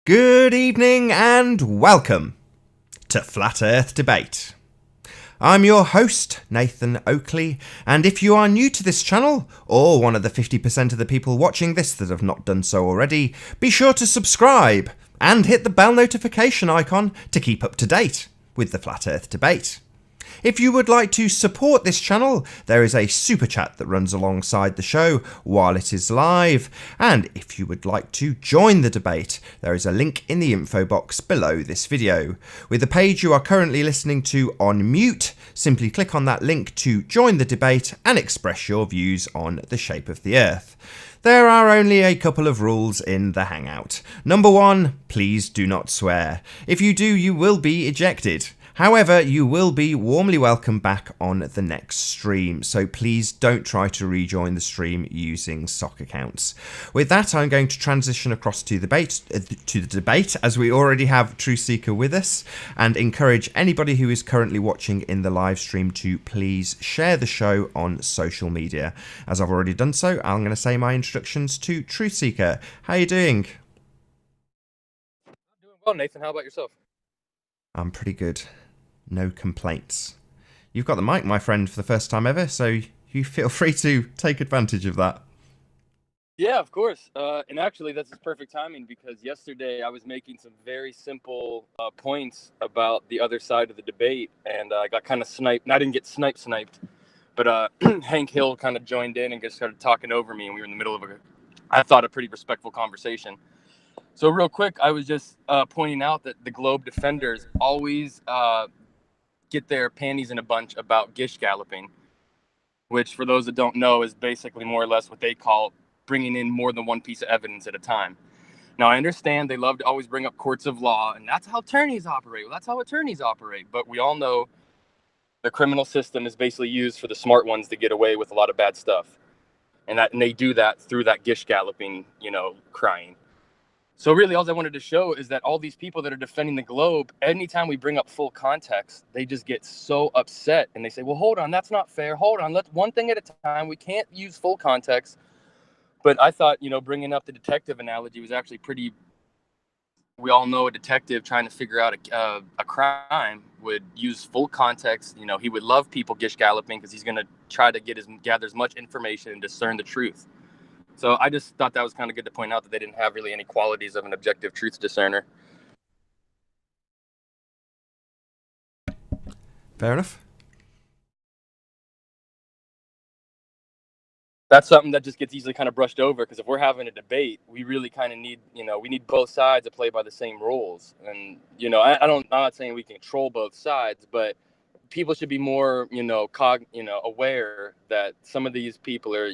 Good evening and welcome to Flat Earth Debate. I'm your host, Nathan Oakley, and if you are new to this channel, or one of the 50% of the people watching this that have not done so already, be sure to subscribe and hit the bell notification icon to keep up to date with the Flat Earth Debate. If you would like to support this channel, there is a super chat that runs alongside the show while it is live. And if you would like to join the debate, there is a link in the info box below this video. With the page you are currently listening to on mute, simply click on that link to join the debate and express your views on the shape of the Earth. There are only a couple of rules in the Hangout. Number 1, please do not swear. If you do, you will be ejected. However, you will be warmly welcome back on the next stream, so please don't try to rejoin the stream using sock accounts. With that, I'm going to transition across to the debate, as we already have Truth Seeker with us, and encourage anybody who is currently watching in the live stream to please share the show on social media. As I've already done so, I'm going to say my introductions to Truth Seeker. How are you doing? I'm doing well, Nathan. How about yourself? I'm pretty good. No complaints. You've got the mic, my friend, for the first time ever, so you feel free to take advantage of that. Yeah, of course. And actually, that's perfect timing because yesterday I was making some very simple points about the other side of the debate, and I got kind of sniped. And I didn't get sniped, but Hank Hill kind of joined in and just started talking over me, and we were in the middle of I thought, a pretty respectful conversation. So real quick, I was just pointing out that the Globe defenders always get their panties in a bunch about gish galloping, which for those that don't know is basically more or less what they call bringing in more than one piece of evidence at a time. Now, I understand they love to always bring up courts of law, and that's how attorneys operate. Well, that's how attorneys operate. But we all know the criminal system is basically used for the smart ones to get away with a lot of bad stuff. And they do that through that gish galloping, crying. So really, all I wanted to show is that all these people that are defending the Globe, anytime we bring up full context, they just get so upset and they say, well, hold on, that's not fair. Hold on, let's one thing at a time. We can't use full context. But I thought, bringing up the detective analogy was actually pretty. We all know a detective trying to figure out a crime would use full context. He would love people gish galloping because he's going to try to gather as much information and discern the truth. So I just thought that was kind of good to point out that they didn't have really any qualities of an objective truth discerner. Fair enough. That's something that just gets easily kind of brushed over because if we're having a debate, we really kind of need, we need both sides to play by the same rules. And, I'm not saying we can control both sides, but people should be more, aware that some of these people are,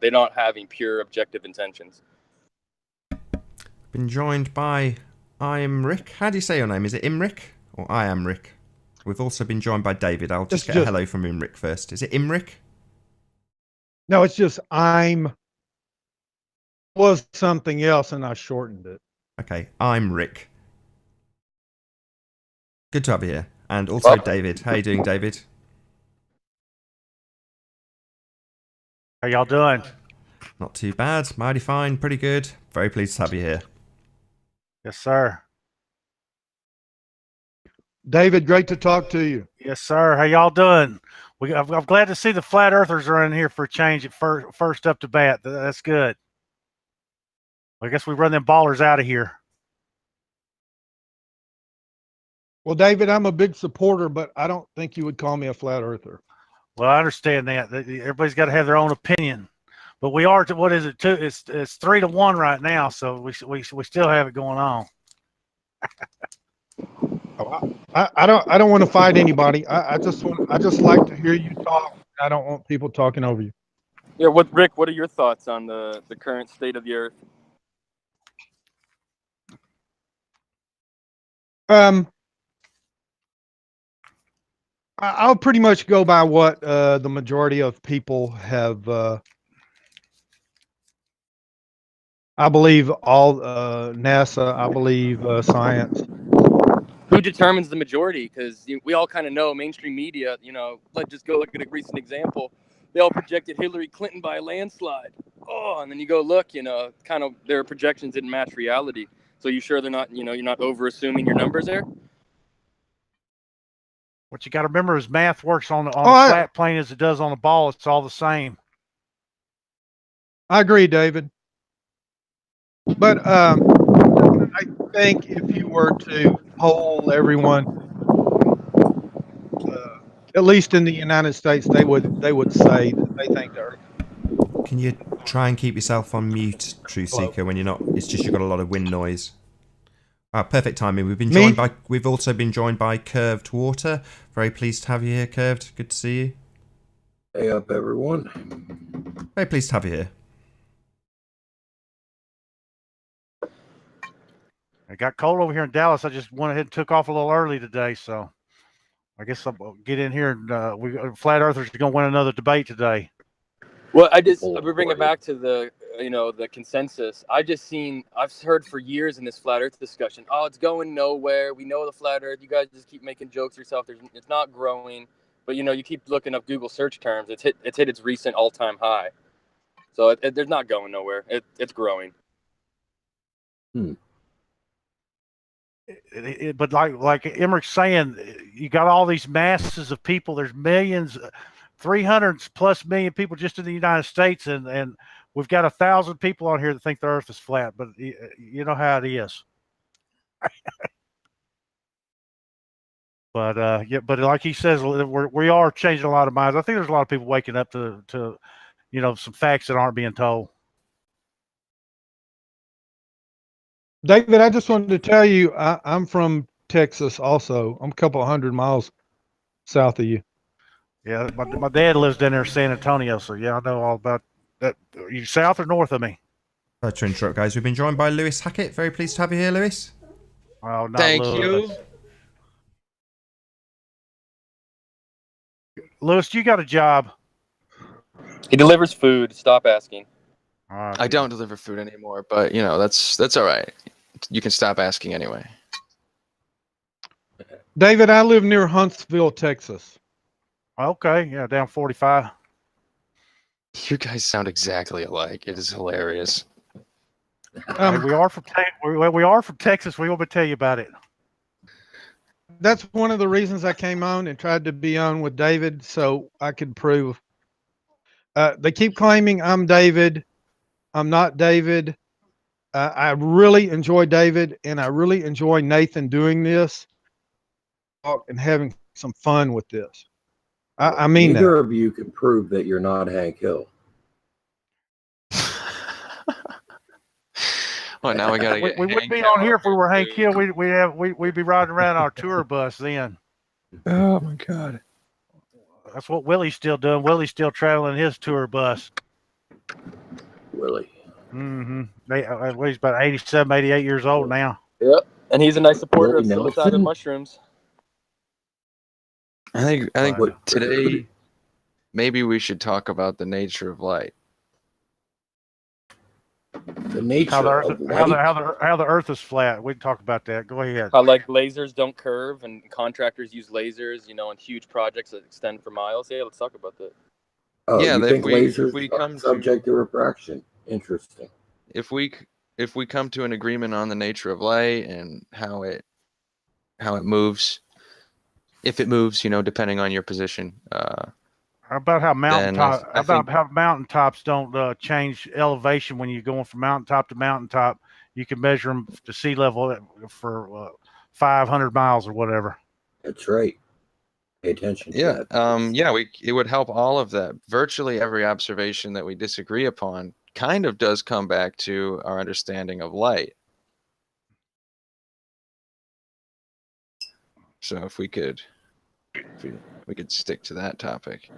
they're not having pure objective intentions. Been joined by I am Rick. How do you say your name? Is it Imric or I am Rick? We've also been joined by David. I'll just get a hello from Imric first. Is it Imric? No, it's just was something else and I shortened it. Okay, I'm Rick. Good to have you here. And also David. How you doing, David? How y'all doing? Not too bad. Mighty fine. Pretty good. Very pleased to have you here. Yes, sir. David, great to talk to you. Yes, sir. How y'all doing? I'm glad to see the flat earthers are in here for a change at first up to bat. That's good. I guess we run them ballers out of here. Well, David, I'm a big supporter, but I don't think you would call me a flat earther. Well, I understand that. Everybody's got to have their own opinion. But we are, what is it, it's 3-1 right now, so we still have it going on. I don't want to fight anybody. I just like to hear you talk. I don't want people talking over you. Yeah, Rick, what are your thoughts on the current state of the Earth? I'll pretty much go by what the majority of people have. I believe all NASA. I believe science. Who determines the majority? Because we all kind of know mainstream media. Let's just go look at a recent example. They all projected Hillary Clinton by a landslide. Oh, and then you go look. Kind of their projections didn't match reality. So you sure they're not, you're not over assuming your numbers there? What you got to remember is math works on a I flat plane as it does on a ball. It's all the same. agree, David. But I think if you were to poll everyone, at least in the United States, they would say that they think the Earth Can you try and keep yourself on mute, Truth Hello. Seeker, when you're not? It's just you've got a lot of wind noise. Perfect timing. Me? We've also been joined by Curved Water. Very pleased to have you here, Curved. Good to see you. Hey up, everyone. Very pleased to have you here. It got cold over here in Dallas. I just went ahead and took off a little early today, so I guess I'll get in here and Flat Earthers are going to win another debate today. Well, we bring it back to the, the consensus. I've heard for years in this flat Earth discussion, oh, it's going nowhere. We know the flat Earth. You guys just keep making jokes yourself. It's not growing. But you keep looking up Google search terms. It's hit its recent all-time high. So there's not going nowhere. It's growing. But like Emmerich's saying, you got all these masses of people. There's millions, 300+ million people just in the United States, and we've got 1,000 people on here that think the Earth is flat. But you know how it is. But yeah, but like he says, we are changing a lot of minds. I think there's a lot of people waking up to some facts that aren't being told. David, I just wanted to tell you, I'm from Texas also. I'm a couple of 100 miles south of you. Yeah, my dad lives down there in San Antonio, so yeah, I know all about that. Are you south or north of me? Sorry to interrupt, guys. We've been joined by Lewis Hackett. Very pleased to have you here, Lewis. Oh, not Thank Lewis. you. Lewis, you got a job. He delivers food. Stop asking. I don't deliver food anymore, but that's all right. You can stop asking anyway. David, I live near Huntsville, Texas. Okay, yeah, down 45. You guys sound exactly alike. It is hilarious. Hey, we are from Texas. We want to tell you about it. That's one of the reasons I came on and tried to be on with David so I could prove. They keep claiming I'm David. I'm not David. I really enjoy David, and I really enjoy Nathan doing this and having some fun with this. I mean Neither that. of you can prove that you're not Hank Hill. Well, now we gotta get. We wouldn't be on here if we were Hank Hill. We'd be riding around our tour bus then. Oh my God. That's what Willie's still doing. Willie's still traveling his tour bus. Willie. Mm-hmm. He's about 87, 88 years old now. Yep. And he's a nice supporter of Willie psilocybin Nelson? mushrooms. I think What- today maybe we should talk about the nature of light. The nature How of light. the Earth is flat. We can talk about that. Go ahead. How lasers don't curve and contractors use lasers, in huge projects that extend for miles. Yeah, let's talk about that. Oh, Yeah, you if think lasers we are come to- subject to refraction? Interesting. If we come to an agreement on the nature of light and how it moves, if it moves, depending on your position. About how I mountaintops don't change elevation when you're going from mountaintop to mountaintop. You can measure them to sea level for 500 miles or whatever. That's right. Pay attention to Yeah, that. it would help all of that. Virtually every observation that we disagree upon kind of does come back to our understanding of light. So if we could stick to that topic.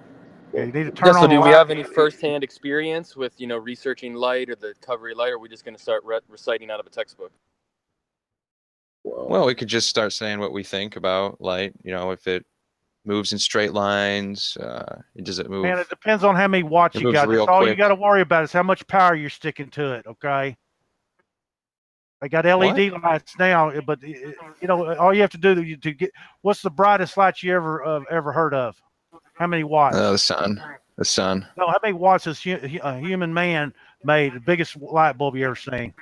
Yeah, you need to turn So on. do we have any firsthand experience with, researching light or the recovery of light, or are we just going to start reciting out of a textbook? Well, we could just start saying what we think about light. If it moves in straight lines, does it move? Man, it depends on how many watts It you moves got. real That's all you quick. got to worry about is how much power you're sticking to it. Okay. They got LED lights now, but all you have to do to get what's the brightest light you ever heard of? How many watts? The sun. The sun. No, how many watts has a human man made? The biggest light bulb you ever seen?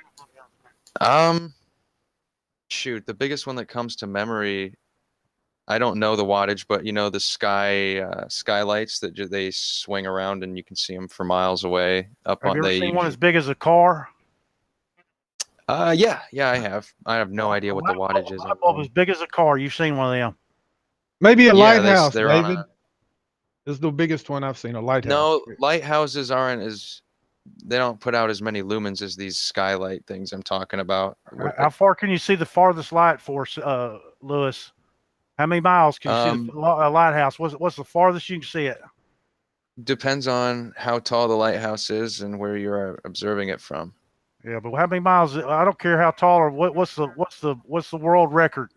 Shoot, the biggest one that comes to memory, I don't know the wattage, but you know the skylights that they swing around and you can see them for miles away. Up Have on you ever they seen one as usually, big as a car? yeah, I have. I have no idea what the wattage is A on light bulb them. as big as a car. You've seen one of them. Maybe a Yeah, lighthouse, they're on David. a. This is the biggest one I've seen, a lighthouse. No, lighthouses aren't as. They don't put out as many lumens as these skylight things I'm talking about. How far can you see the farthest light force, Lewis? How many miles can you see the lighthouse? What's the farthest you can see it? Depends on how tall the lighthouse is and where you're observing it from. Yeah, but how many miles? I don't care how tall or what's the world record?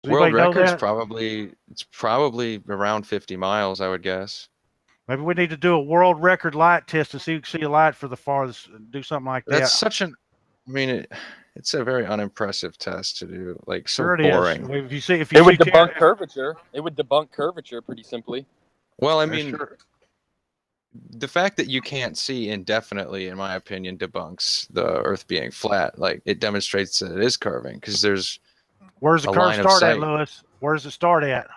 Does World anybody know record's that? it's probably around 50 miles, I would guess. Maybe we need to do a world record light test to see if we can see a light for the farthest. Do something like that. That's such an. I mean, it's a very unimpressive test to do. Like so Sure it boring. is. If you see, It would debunk curvature. It would debunk curvature pretty simply. Well, I mean, sure. the fact that you can't see indefinitely, in my opinion, debunks the Earth being flat. Like it demonstrates that it is curving because there's. Where's the a curve line of start at, sight. Lewis? Where does it start at?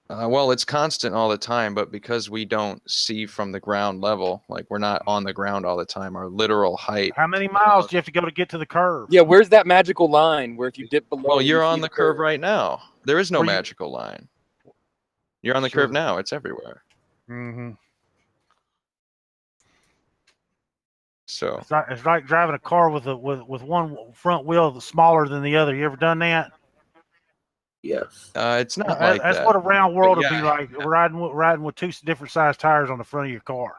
Well, it's constant all the time, but because we don't see from the ground level, like we're not on the ground all the time, our literal height. How many miles do you have to go to get to the curve? Yeah, where's that magical line where if you dip below? Well, you're you on see the curve right now. There is no Where you- magical line. You're on the Sure. curve now. It's everywhere. Mm-hmm. So It's like driving a car with one front wheel that's smaller than the other. You ever done that? Yes. it's not like That's that. what a round world would yeah. be like. Riding with two different size tires on the front of your car.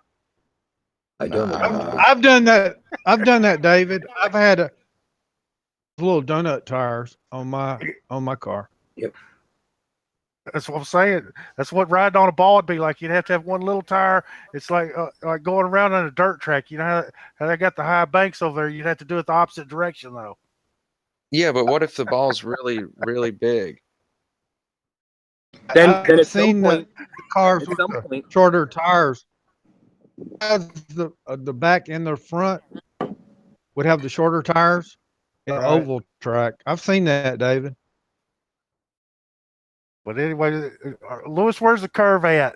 I don't Nah. know. I've done that. I've done that, David. I've had a little donut tires on my car. That's what I'm saying. That's what riding on a ball would be like. You'd have to have one little tire. It's like going around on a dirt track. You know how they got the high banks over there. You'd have to do it the opposite direction though. Yeah, but what if the ball's really, really big? Then I've at some seen point, the cars at with some the point, shorter tires. The back and the front would have the shorter tires. The Right. oval track. I've seen that, David. But anyway, Lewis, where's the curve at?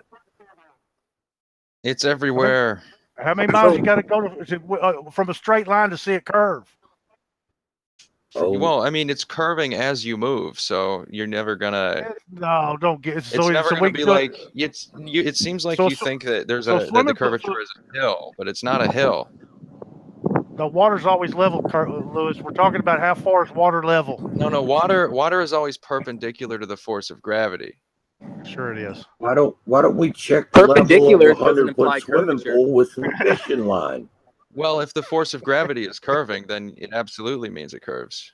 It's everywhere. How many miles you got to go from a straight line to see it curve? Oh, Well, I mean, it's curving as you move, so you're never gonna. No, don't get. It's never gonna be like it seems like you think that there's that the swimming curvature is a hill, but it's not a hill. The water's always level, Lewis. We're talking about how far is water level. No, water is always perpendicular to the force of gravity. Sure it is. why don't we check the Perpendicular level of a doesn't 100-foot imply swimming curvature. pool with some fishing line? Well, if the force of gravity is curving, then it absolutely means it curves.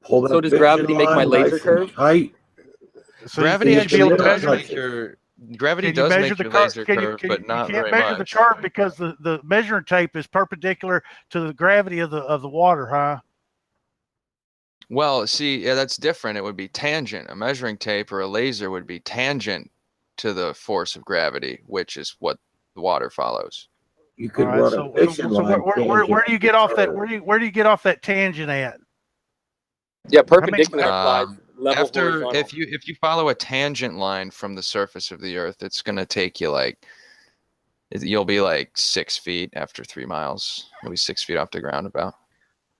Pull that So does fishing gravity make my line laser nice and curve? Tight. So Gravity you actually should be able to does measure make it. your gravity Can you does measure make the your curve? laser curve, but not you can't very measure much. the curve because the measuring tape is perpendicular to the gravity of the water, huh? Well, see, yeah, that's different. It would be tangent. A measuring tape or a laser would be tangent to the force of gravity, which is what the water follows. You could All right, run so a fishing line. where do you get off that? tangent. Where do you get off that tangent at? Yeah, perpendicular Um, implies level horizontal. if you follow a tangent line from the surface of the Earth, it's gonna take you you'll be like 6 feet after 3 miles. You'll be 6 feet off the ground about.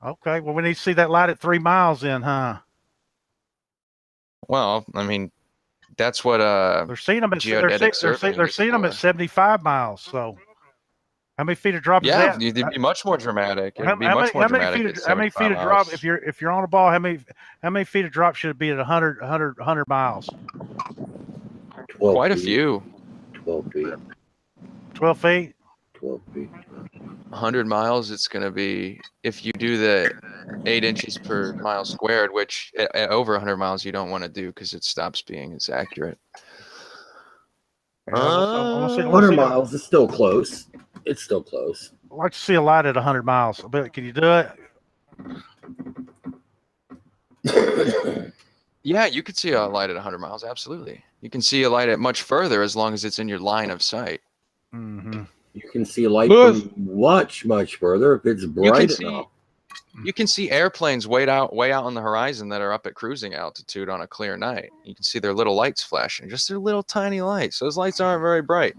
Okay, well, we need to see that light at 3 miles then, huh? Well, I mean, that's what They're seeing them at geodetic surveying they're is seeing them at for. 75 miles. So, how many feet of drop is Yeah, that? it'd be much more dramatic. It'd be How much more many dramatic feet? at How many feet 75 of drop? miles. If you're on a ball, how many feet of drop should it be at 100 miles? 12 Quite a feet, few. 12 feet. 12 feet. 12 feet. 100 miles, it's going to be, if you do the 8 inches per mile squared, which at over 100 miles you don't want to do because it stops being as accurate. Yeah, I want to see. 100 miles is still close. It's still close. I'd like to see a light at 100 miles. Can you do it? Yeah, you could see a light at 100 miles, absolutely. You can see a light at much further as long as it's in your line of sight. Mm-hmm. You can see light Lewis. from much, much further if it's bright enough. You can see airplanes way out on the horizon that are up at cruising altitude on a clear night. You can see their little lights flashing, just their little tiny lights. Those lights aren't very bright.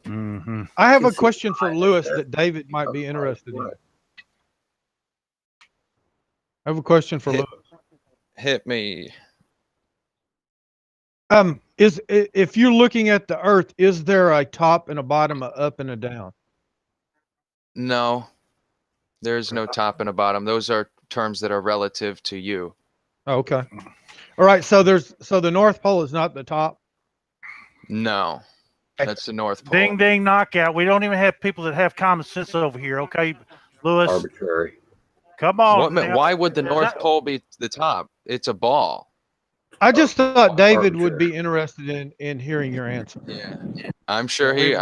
Mm-hmm. I have can a see question for the Lewis ISS. that David might be interested in. Right. I have a question for Hit- Lewis. Hit me. If you're looking at the Earth, is there a top and a bottom, a up and a down? No, there's no top and a bottom. Those are terms that are relative to you. Oh, okay. All right. So the North Pole is not the top. No, that's the North Pole. Ding ding knockout. We don't even have people that have common sense over here. Okay, Lewis, Arbitrary. come on. Why would the Is North that- Pole be the top? It's a ball. I just thought David would Arbitrary. be interested in hearing your answer. Yeah, I'm sure he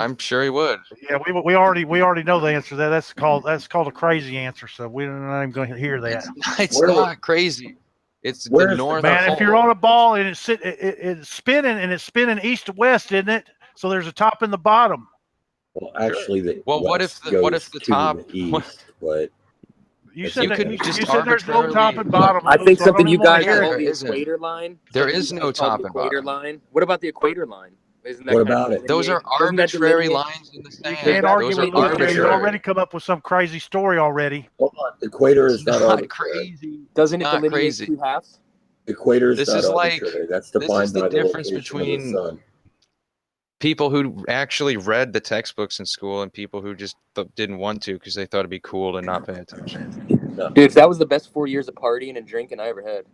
would. Yeah, we already know the answer to that. That's called a crazy answer. So we're not even going to hear that. It's Where- not crazy. It's the Where's the North Man, Pole. if you're on a ball and it's spinning east to west, isn't it? So there's a top and the bottom. Well, actually, the Well, what west if the goes to top- the east, but You If said you that could you just said there's no top arbitrarily- and bottom. I think so something don't you even wanna guys hear call that. the isn't. equator line. There something is you no guys call top the and equator bottom. line. What about the equator line? Isn't that What kind of about it? Those are delineate- doesn't that arbitrary delineate- lines in the You sand. can't that- argue Those with are Luke here. He's arbitrary. already come up with some crazy story already. hold on. The equator is It's not not arbitrary. crazy. Doesn't it Not delineate crazy. two halves? The equator is This not is like- arbitrary. That's this is defined the by the difference location between- of the sun. People who actually read the textbooks in school and people who just didn't want to because they thought it'd be cool to not pay attention. Dude, that was the best 4 years of partying and drinking I ever had.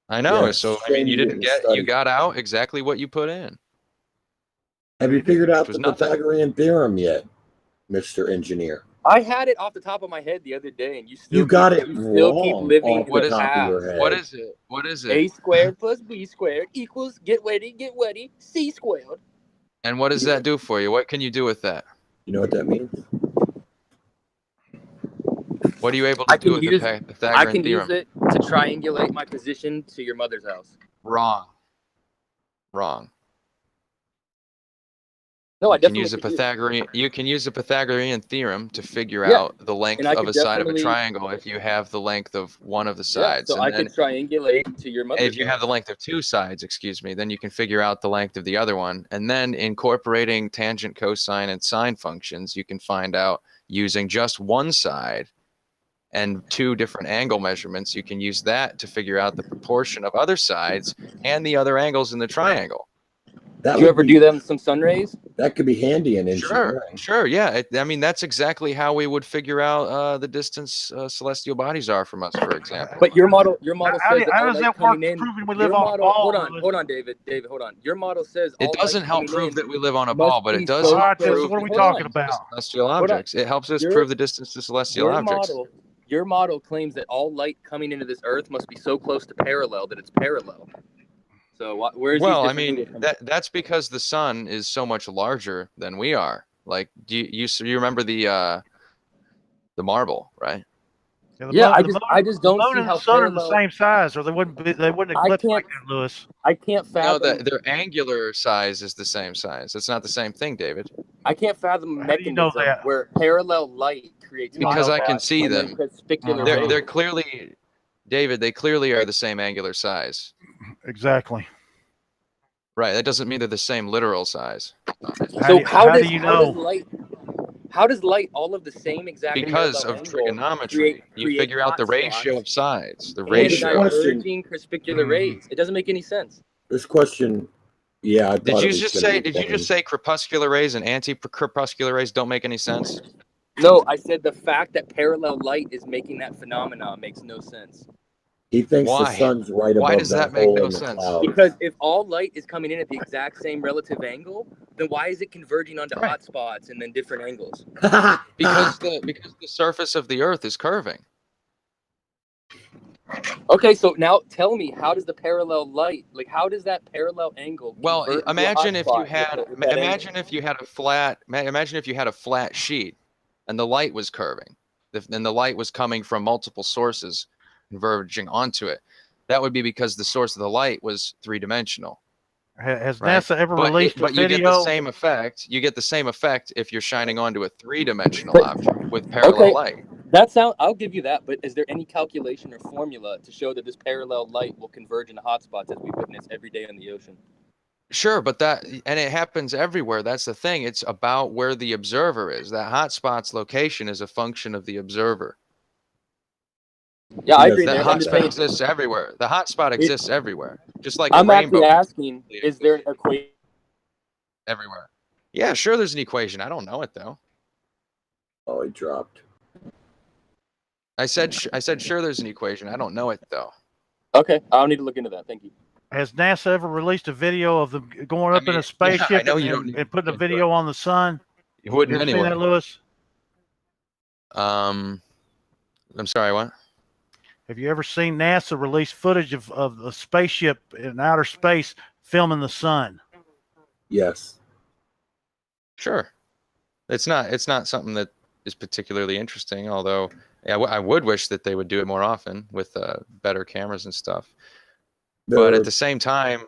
I know. Yeah, So I shame mean, you didn't you study. got out exactly what you put in. Have you figured out Which was the nothing. Pythagorean theorem yet, Mr. Engineer? I had it off the top of my head the other day, and you still You got it you still keep wrong living off in What the is the top of past. your head. What is it? What is A it? squared plus B squared equals get wetty, C squared. And what does that do for you? What can you do with that? You know what that means? What are you able I to do can with use- the I Pythagorean can theorem? use it to triangulate my position to your mother's house. Wrong. Wrong. No, I You can definitely use the could use- Pythagorean. You can use the Pythagorean theorem to figure Yeah, out the length and I of could a side of a definitely- triangle if you have the length of one of the Yeah, sides. so and I then could triangulate to your mother's if you have the length of two sides, excuse me, then you can figure out the length of the other one. And then incorporating tangent, cosine, and sine functions, you can find out using just one side and two different angle measurements. You can use that to figure out the proportion of other sides and the other angles in the triangle. That Did you would ever be- do that in some sun rays? That could be handy in Sure, engineering. sure, yeah. I mean, that's exactly how we would figure out the distance celestial bodies are from us, for example. But your model How says do- that how all does light that work coming in. proving we Your live on a model, ball? hold on, David, hold on. Your model says all It doesn't light help coming prove in that we live on a must ball, but be it does so All right, help then, prove so what are we Hold talking on. about? celestial Hold on. objects. It helps us Your- prove the distance to celestial objects. Your model claims that all light coming into this Earth must be so close to parallel that it's parallel. So where's Well, I mean, that's because the sun is so much larger than we are. Like, do you remember the marble, right? Yeah, I the just don't moon see and how the sun are the parallel- same size, or they wouldn't I eclipse like can't- that, Lewis. I can't No, fathom. their angular size is the same size. It's not the same thing, David. I can't fathom a How do you know mechanism that? where parallel light creates Because I can monopods see and then them. perspicular They're- rays. They're clearly, David. They clearly are the same angular size. Exactly. Right. That doesn't mean they're the same literal size. So how do does you how does know? light? How does light all of the same exact Because parallel of angle trigonometry, you create figure out the hot ratio spots of sides. The and ratio. diverging perspicular Mhm. rays? It doesn't make any sense. This question, yeah. I Did thought you it was just gonna say? be Did you just say crepuscular rays and anti-crepuscular rays don't make any sense? No, I said the fact that parallel light is making that phenomenon makes no sense. He thinks the Why? sun's right Why above does that make hole no in the sense? clouds. Because if all light is coming in at the exact same relative angle, then why is it converging onto Right. hot spots and then different angles? Because the surface of the Earth is curving. Okay, so now tell me, how does the parallel light, like how does that parallel angle? Well, convert to a imagine hot if you spot had with that imagine angle? if you had a flat imagine if you had a flat sheet and the light was curving. And the light was coming from multiple sources converging onto it. That would be because the source of the light was three-dimensional. Has Right. NASA ever But released a you get the video? same effect. You get the same effect if you're shining onto a three-dimensional But- object with parallel Okay. light. I'll give you that, but is there any calculation or formula to show that this parallel light will converge into hotspots as we witness every day in the ocean? Sure, but and it happens everywhere. That's the thing. It's about where the observer is. That hotspot's location is a function of the observer. Yeah, I Yes, agree That there. I'm just hotspot saying. exists everywhere. The hotspot exists everywhere, just like I'm a actually rainbow asking: is there an equation? everywhere. Yeah, sure. There's an equation. I don't know it though. Oh, he dropped. I said sure. There's an equation. I don't know it though. Okay, I'll need to look into that. Thank you. Has NASA ever released a video of them going up in mean, a spaceship yeah, I know you don't need and putting a to, video on the sun? You You wouldn't ever seen anyway. that, Lewis? I'm sorry. What? Have you ever seen NASA release footage of a spaceship in outer space filming the sun? Yes. Sure. It's not something that is particularly interesting. Although, yeah, I would wish that they would do it more often with better cameras and stuff. But at the same time,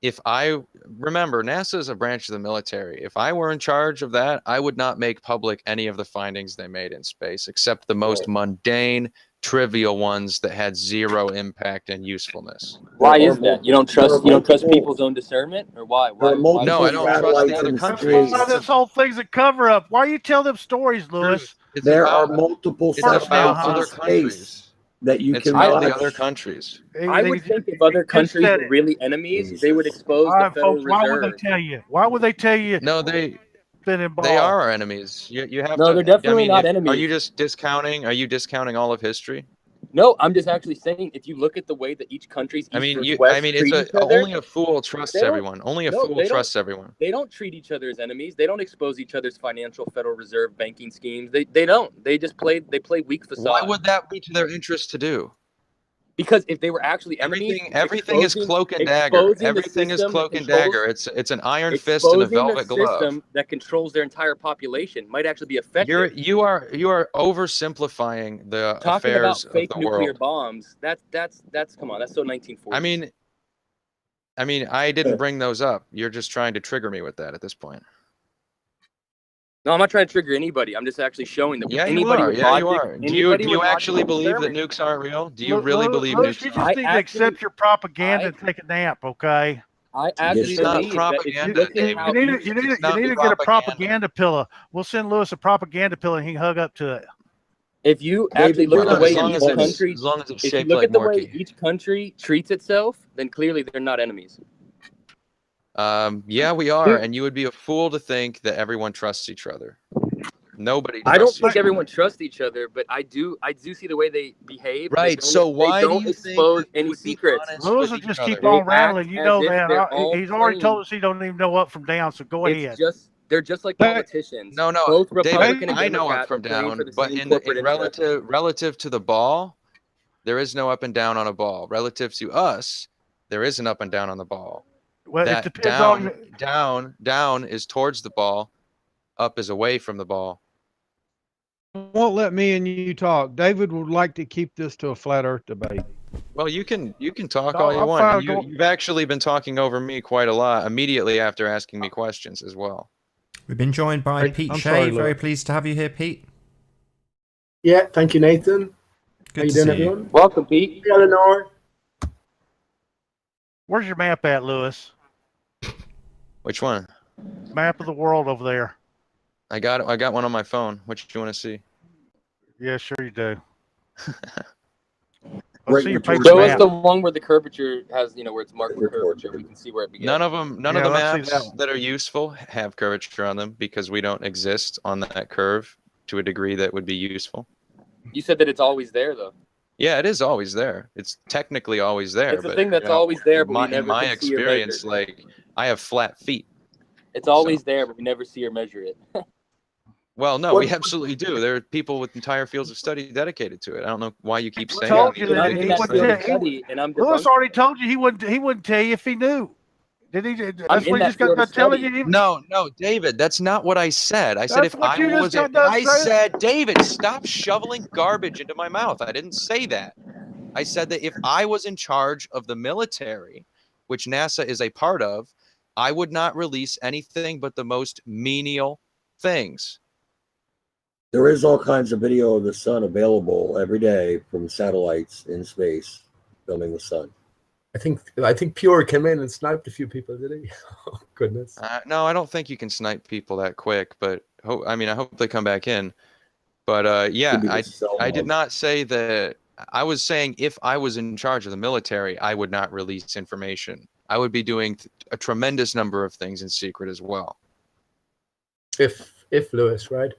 if I remember, NASA is a branch of the military. If I were in charge of that, I would not make public any of the findings they made in space, except the most mundane, trivial ones that had zero impact and usefulness. Why is that? You don't trust people's own discernment, or why? There are Why No, I don't trust the satellites other in countries. space. This whole thing's a cover up. Why you tell them stories, Lewis? It's There are about, multiple it's First about satellites now, in other space countries. that you It's can about watch. the other countries. I would think if other countries were really enemies, they would Jesus. expose All the right, Federal folks. Why would they Reserve. tell you? Why would they tell you? No, they Been involved. are our enemies. You have No, to. they're definitely not Are enemies. you just discounting? Are you discounting all of history? No, I'm just actually saying if you look at the way that each country's east versus west treat It's each other, only a fool trusts they don't- everyone. Only a no, fool they don't- trusts everyone. they don't treat each other as enemies. They don't expose each other's financial Federal Reserve banking schemes. They don't. They just play weak facade. Why would that be to their interest to do? Because if they were actually enemies, Everything is cloak and dagger. exposing the Everything is system cloak that and dagger. It's an iron fist and a exposing velvet the glove. system that controls their entire population might actually be effective. You are oversimplifying the Talking about affairs of fake the nuclear world. bombs. That's come on. That's so 1940s. I mean, I didn't bring those up. You're just trying to trigger me with that at this point. No, I'm not trying to trigger anybody. I'm just actually showing that Yeah, anybody you are. with Yeah, logic, you are. Do anybody you with logic actually and believe that discernment- nukes aren't real? Do you really believe Lewis, nukes you are just real? need to accept your propaganda and take a nap, okay? I actually It's not believe that if you propaganda, look at David. how You need each- to It's not get a propaganda. propaganda pillow. We'll send Lewis a propaganda pillow and he can hug up to it. if you David, actually look you're at the not way as long each as it's- country, as long as it's if you shaped look like at the way Morky. each country treats itself, then clearly they're not enemies. Yeah, we are, and you would be a fool to think that everyone trusts each other. Nobody. I don't trusts think each other. everyone trusts each other, but I do see the way they behave. Right. They So don't- why they do don't you think expose that they any would be secrets? honest Lewis with will each just other? keep on They rambling. act You as know if that. they're all He's already told plain. us he don't even know up from down, so go ahead. They're just like That- politicians. No, Both David, Republican and I know Democrat up from are playing down, for the but same in corporate interest. relative to the ball, there is no up and down on a ball. Relative to us, there is an up and down on the ball. Well, it That depends on down is towards the ball, up is away from the ball. Won't let me and you talk. David would like to keep this to a flat Earth debate. Well, you can talk No, all you I'm want. fine And going- you've actually been talking over me quite a lot immediately after asking me questions as well. We've been joined by Hey, Pete I'm Shea. sorry, Very Lewis. pleased to have you here, Pete. Yeah, thank you, Nathan. Good How you to doing, see everyone? Welcome, Pete. Hey, Eleanor. where's your map at, Lewis? Which one? Map of the world over there. I got one on my phone. Which do you want to see? Yeah, sure you do. Right Let's see your between paper Show the us map. the one where the curvature has, where it's marked with curvature. We can see where it begins. None of them. None Yeah, of the let's see maps that one. that are useful have curvature on them because we don't exist on that curve to a degree that would be useful. You said that it's always there, though. Yeah, it is always there. It's technically always there. It's the but, thing that's always there, but we in never my can see or experience, measure it. like I have flat feet. It's always there, but we never see or measure it. Well, no, we absolutely do. There are people with entire fields of study dedicated to it. I don't know why you keep saying told these you that I'm in he ridiculous that would field say- of study, and I'm Lewis debunking. already told you he wouldn't tell you if he knew. Did he? I'm That's in what he that just got field done of telling study. you. No, David, that's not what I said. I said That's if what I you just was, got done I saying. said, David, stop shoveling garbage into my mouth. I didn't say that. I said that if I was in charge of the military, which NASA is a part of, I would not release anything but the most menial things. There is all kinds of video of the sun available every day from satellites in space filming the sun. I think Pure came in and sniped a few people, did he? Oh, goodness. No, I don't think you can snipe people that quick, but I mean, I hope they come back in. But yeah, Could be the cell I did log. not say that. I was saying if I was in charge of the military, I would not release information. I would be doing a tremendous number of things in secret as well. If Lewis, right?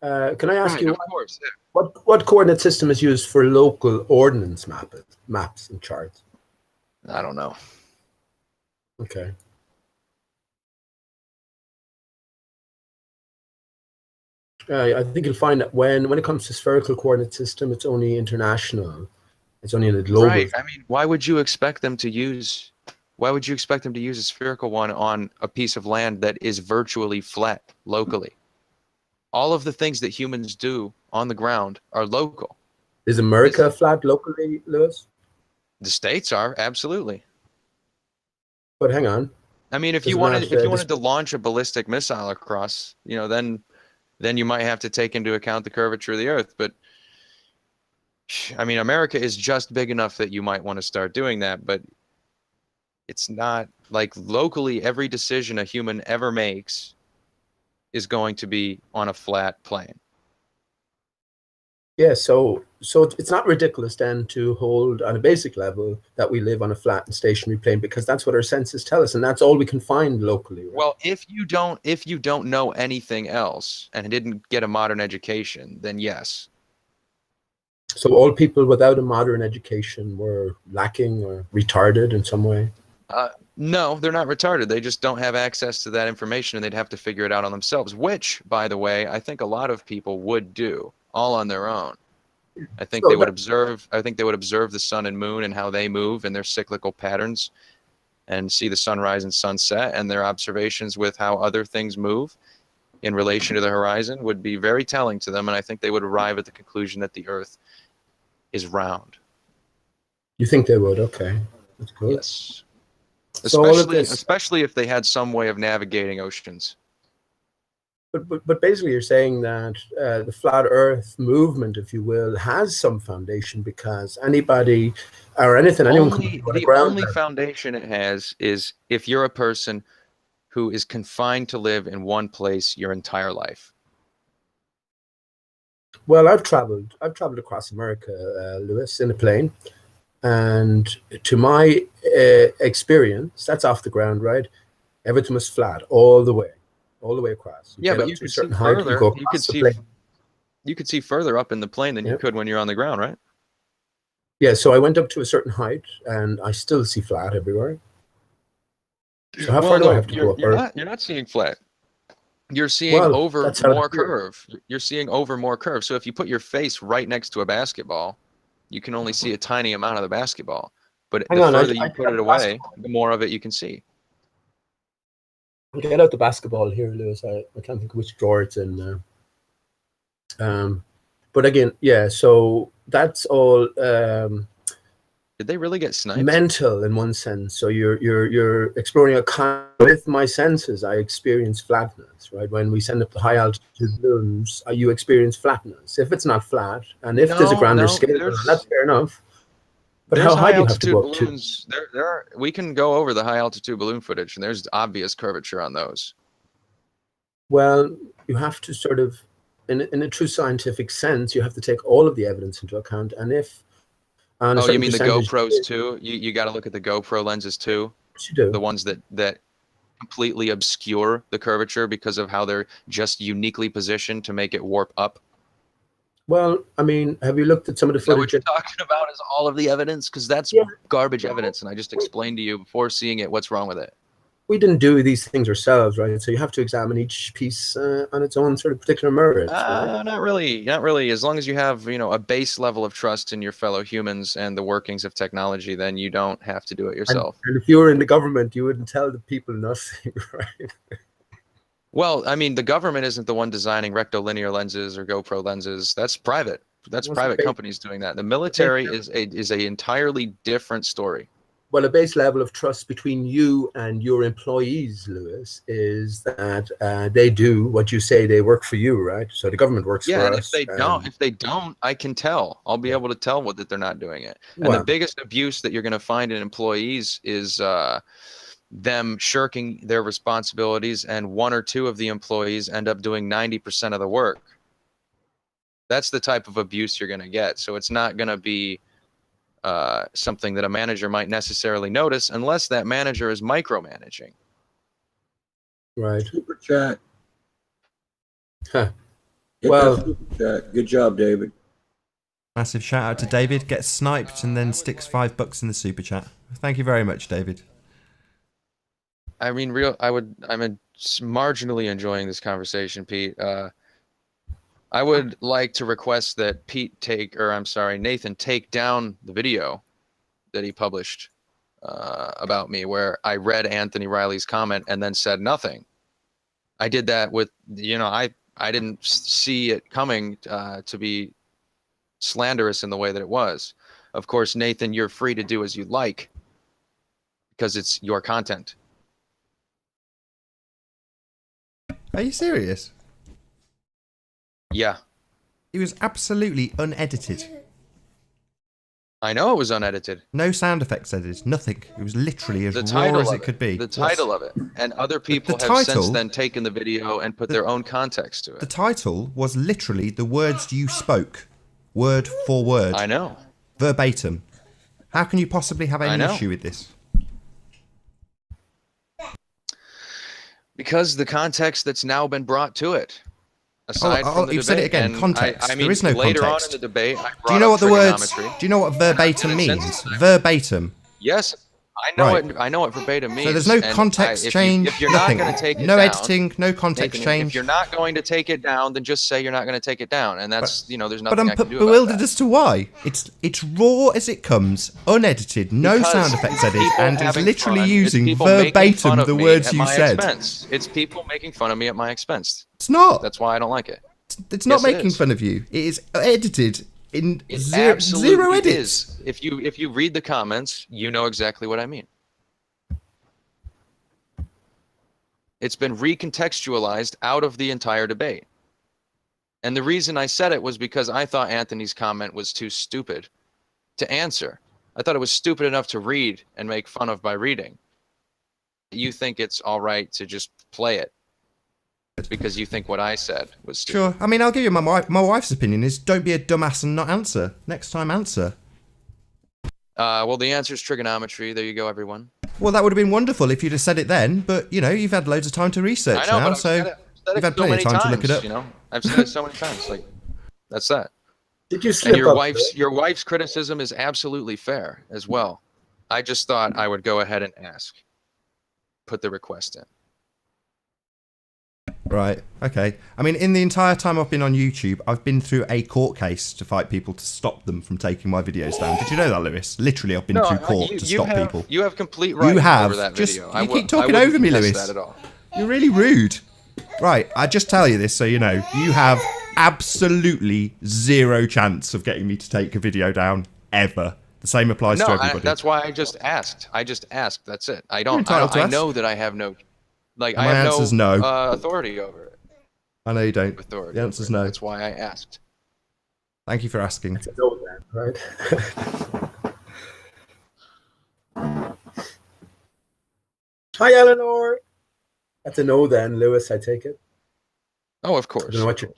Can I ask Right, you of course. Yeah. what coordinate system is used for local ordnance maps and charts? I don't know. Okay. I think you'll find that when it comes to spherical coordinate system, it's only international. It's only in a global. Right. I mean, why would you expect them to use? Why would you expect them to use a spherical one on a piece of land that is virtually flat locally? All of the things that humans do on the ground are local. Is America flat locally, Lewis? The states are, absolutely. But hang on. I mean, if you wanted to launch a ballistic missile across, then you might have to take into account the curvature of the Earth. But I mean, America is just big enough that you might want to start doing that, but it's not like locally every decision a human ever makes is going to be on a flat plane. Yeah, so it's not ridiculous then to hold on a basic level that we live on a flat and stationary plane, because that's what our senses tell us, and that's all we can find locally. Right? Well, if you don't know anything else and didn't get a modern education, then yes. So all people without a modern education were lacking or retarded in some way? No, they're not retarded. They just don't have access to that information, and they'd have to figure it out on themselves, which, by the way, I think a lot of people would do all on their own. I think they would observe the sun and moon and how they move and their cyclical patterns, and see the sunrise and sunset, and their observations with how other things move in relation to the horizon would be very telling to them, and I think they would arrive at the conclusion that the Earth is round. You think they would? Okay, that's good. Yes. So Especially if they had some way of navigating oceans. But basically, you're saying that the flat Earth movement, if you will, has some foundation, because anybody or anyone the only foundation it has is if you're a person who is confined to live in one place your entire life. Well, I've traveled across America, Lewis, in a plane, and to my experience, that's off the ground, right? Everything was flat all the way across. Yeah, but you could see further. You could see further up in the plane than you could when you're on the ground, right? Yeah, so I went up to a certain height, and I still see flat everywhere. So how far do I have to go up? You're not seeing flat. You're seeing over more curve. You're seeing over more curve. So if you put your face right next to a basketball, you can only see a tiny amount of the basketball. But the further you put it away, the more of it you can see. Get out the basketball here, Lewis. I can't think of which drawer it's in now. But again, yeah, so that's all did they really get sniped? Mental in one sense. So you're exploring a kind with my senses. I experience flatness, right? When we send up the high altitude balloons, you experience flatness. If it's not flat, and if there's a grander scale, that's fair enough. But how high do you have to go up to? We can go over the high altitude balloon footage, and there's obvious curvature on those. Well, you have to sort of, in a true scientific sense, you have to take all of the evidence into account. And if you mean the GoPros too? You got to look at the GoPro lenses too. You do. The ones that completely obscure the curvature because of how they're just uniquely positioned to make it warp up. Well, I mean, have you looked at some of the footage? What you're talking about is all of the evidence, because that's garbage evidence, and I just explained to you before seeing it what's wrong with it. We didn't do these things ourselves, right? So you have to examine each piece on its own sort of particular merits. Right? Not really. As long as you have, a base level of trust in your fellow humans and the workings of technology, then you don't have to do it yourself. And if you were in the government, you wouldn't tell the people nothing, right? Well, I mean, the government isn't the one designing rectilinear lenses or GoPro lenses. That's private. That's private companies doing that. The military is a entirely different story. well, a base level of trust between you and your employees, Lewis, is that they do what you say. They work for you, right? So the government works Yeah, for and us. if they don't, I can tell. I'll be able to tell that they're not doing it. And Well, the biggest abuse that you're going to find in employees is them shirking their responsibilities, and one or two of the employees end up doing 90% of the work. That's the type of abuse you're going to get. So it's not going to be something that a manager might necessarily notice unless that manager is micromanaging. right. Super chat. Huh. Hit Well- that super chat. Good job, David. Massive shout out to David. Gets sniped and then sticks $5 in the super chat. Thank you very much, David. I mean, I'm marginally enjoying this conversation, Pete. I would like to request that Nathan take down the video that he published about me, where I read Anthony Riley's comment and then said nothing. I did that with, I didn't see it coming to be slanderous in the way that it was. Of course, Nathan, you're free to do as you like because it's your content. Are you serious? Yeah, It was absolutely unedited. I know it was unedited. No sound effects edited. Nothing. It was literally as The raw title as of it could be. The title of it. And other people the have since title- then taken the video and put their own context to The it. title was literally the words you spoke, word for word, I know. verbatim. How can you possibly have I any know. issue with this? Because the context that's now been brought to it. Aside from the you've said it debate. again, And context. I mean, there is no later context. on in the debate, I Do you brought know up what the words? trigonometry. Do you know what verbatim And I did it means? since- Verbatim. Yes, I know Right. it. I know what verbatim means. So there's no And context if change. If you're nothing. not going to take it no down, editing. No context Nathan, change. if you're not going to take it down, then just say you're not going to take it down, and that's there's But nothing I'm I can do about bewildered that. as to why. It's raw as it comes, unedited, no Because sound effects edited, people and is having literally fun. It's using people making fun verbatim of the me words at you my said. expense. It's people making fun of me at my expense. It's not. That's why I don't like it. It's not Yes, it making is. fun of you. It is edited in It zero absolutely edits. is. If you read the comments, you know exactly what I mean. It's been recontextualized out of the entire debate. And the reason I said it was because I thought Anthony's comment was too stupid to answer. I thought it was stupid enough to read and make fun of by reading. You think it's all right to just play it because you think what I said was stupid. Sure. I mean, I'll give you my wife's opinion is don't be a dumbass and not answer. Next time, answer. Well, the answer is trigonometry. There you go, everyone. Well, that would have been wonderful if you'd have said it then, but you've had loads of time to research I know, now, but I've so said it you've had plenty of many time to look it times, up. I've said it so many times. Like, that's that. Did you And slip your up? wife's criticism is absolutely fair as well. I just thought I would go ahead and ask. Put the request in. Right, okay. I mean, in the entire time I've been on YouTube, I've been through a court case to fight people to stop them from taking my videos down. Did you know that, Lewis? Literally, I've been to court to stop people. You have complete right You have. over that Just- video. you keep talking I wouldn't over me, contest Lewis. That at all. You're really rude. Right, I just tell you this so you know. You have absolutely zero chance of getting me to take a video down, ever. The same applies to everybody. That's why I just asked. That's it. You're entitled to I ask. know that I have no, like, And I my have answer's no, no. authority over it. I know you don't. Authority. The answer's over it. no. That's why I asked. Thank you for asking. It's a no then, right? Hi, Eleanor. That's a no then, Lewis. I take it. Oh, of I course. don't know what you.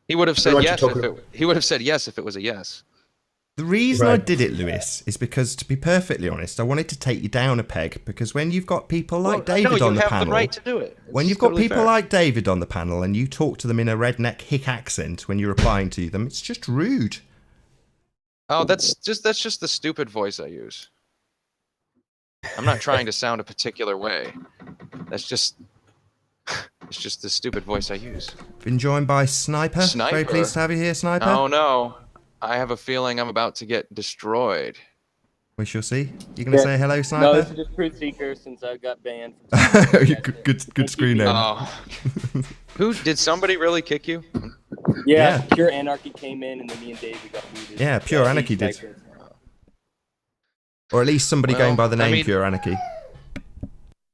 He would have I said don't know yes what if you're it. talking He would have said yes if it was a yes. The reason I Right. did it, Lewis, is because, to be perfectly honest, I wanted to take you down a peg. Because when you've got people like Well, David no, on you the have panel, the right to do it. when It's you've got totally people fair. like David on the panel and you talk to them in a redneck hick accent when you're replying to them, it's just rude. Oh, that's just the stupid voice I use. I'm not trying to sound a particular way. That's just it's just the stupid voice I use. Been joined by Sniper. Very Sniper? pleased to have you here, Sniper. Oh no. I have a feeling I'm about to get destroyed. We shall see. You gonna Yeah. say hello, No, this Sniper? is just Truth Seeker since I got banned. From good screen name. Oh. Who did somebody really kick you? Yeah, Yeah. Pure Anarchy came in, and then me and Dave we got booted. Yeah, Pure I hate Anarchy did. snipers. Or at least somebody Well, going by the I name mean- Pure Anarchy.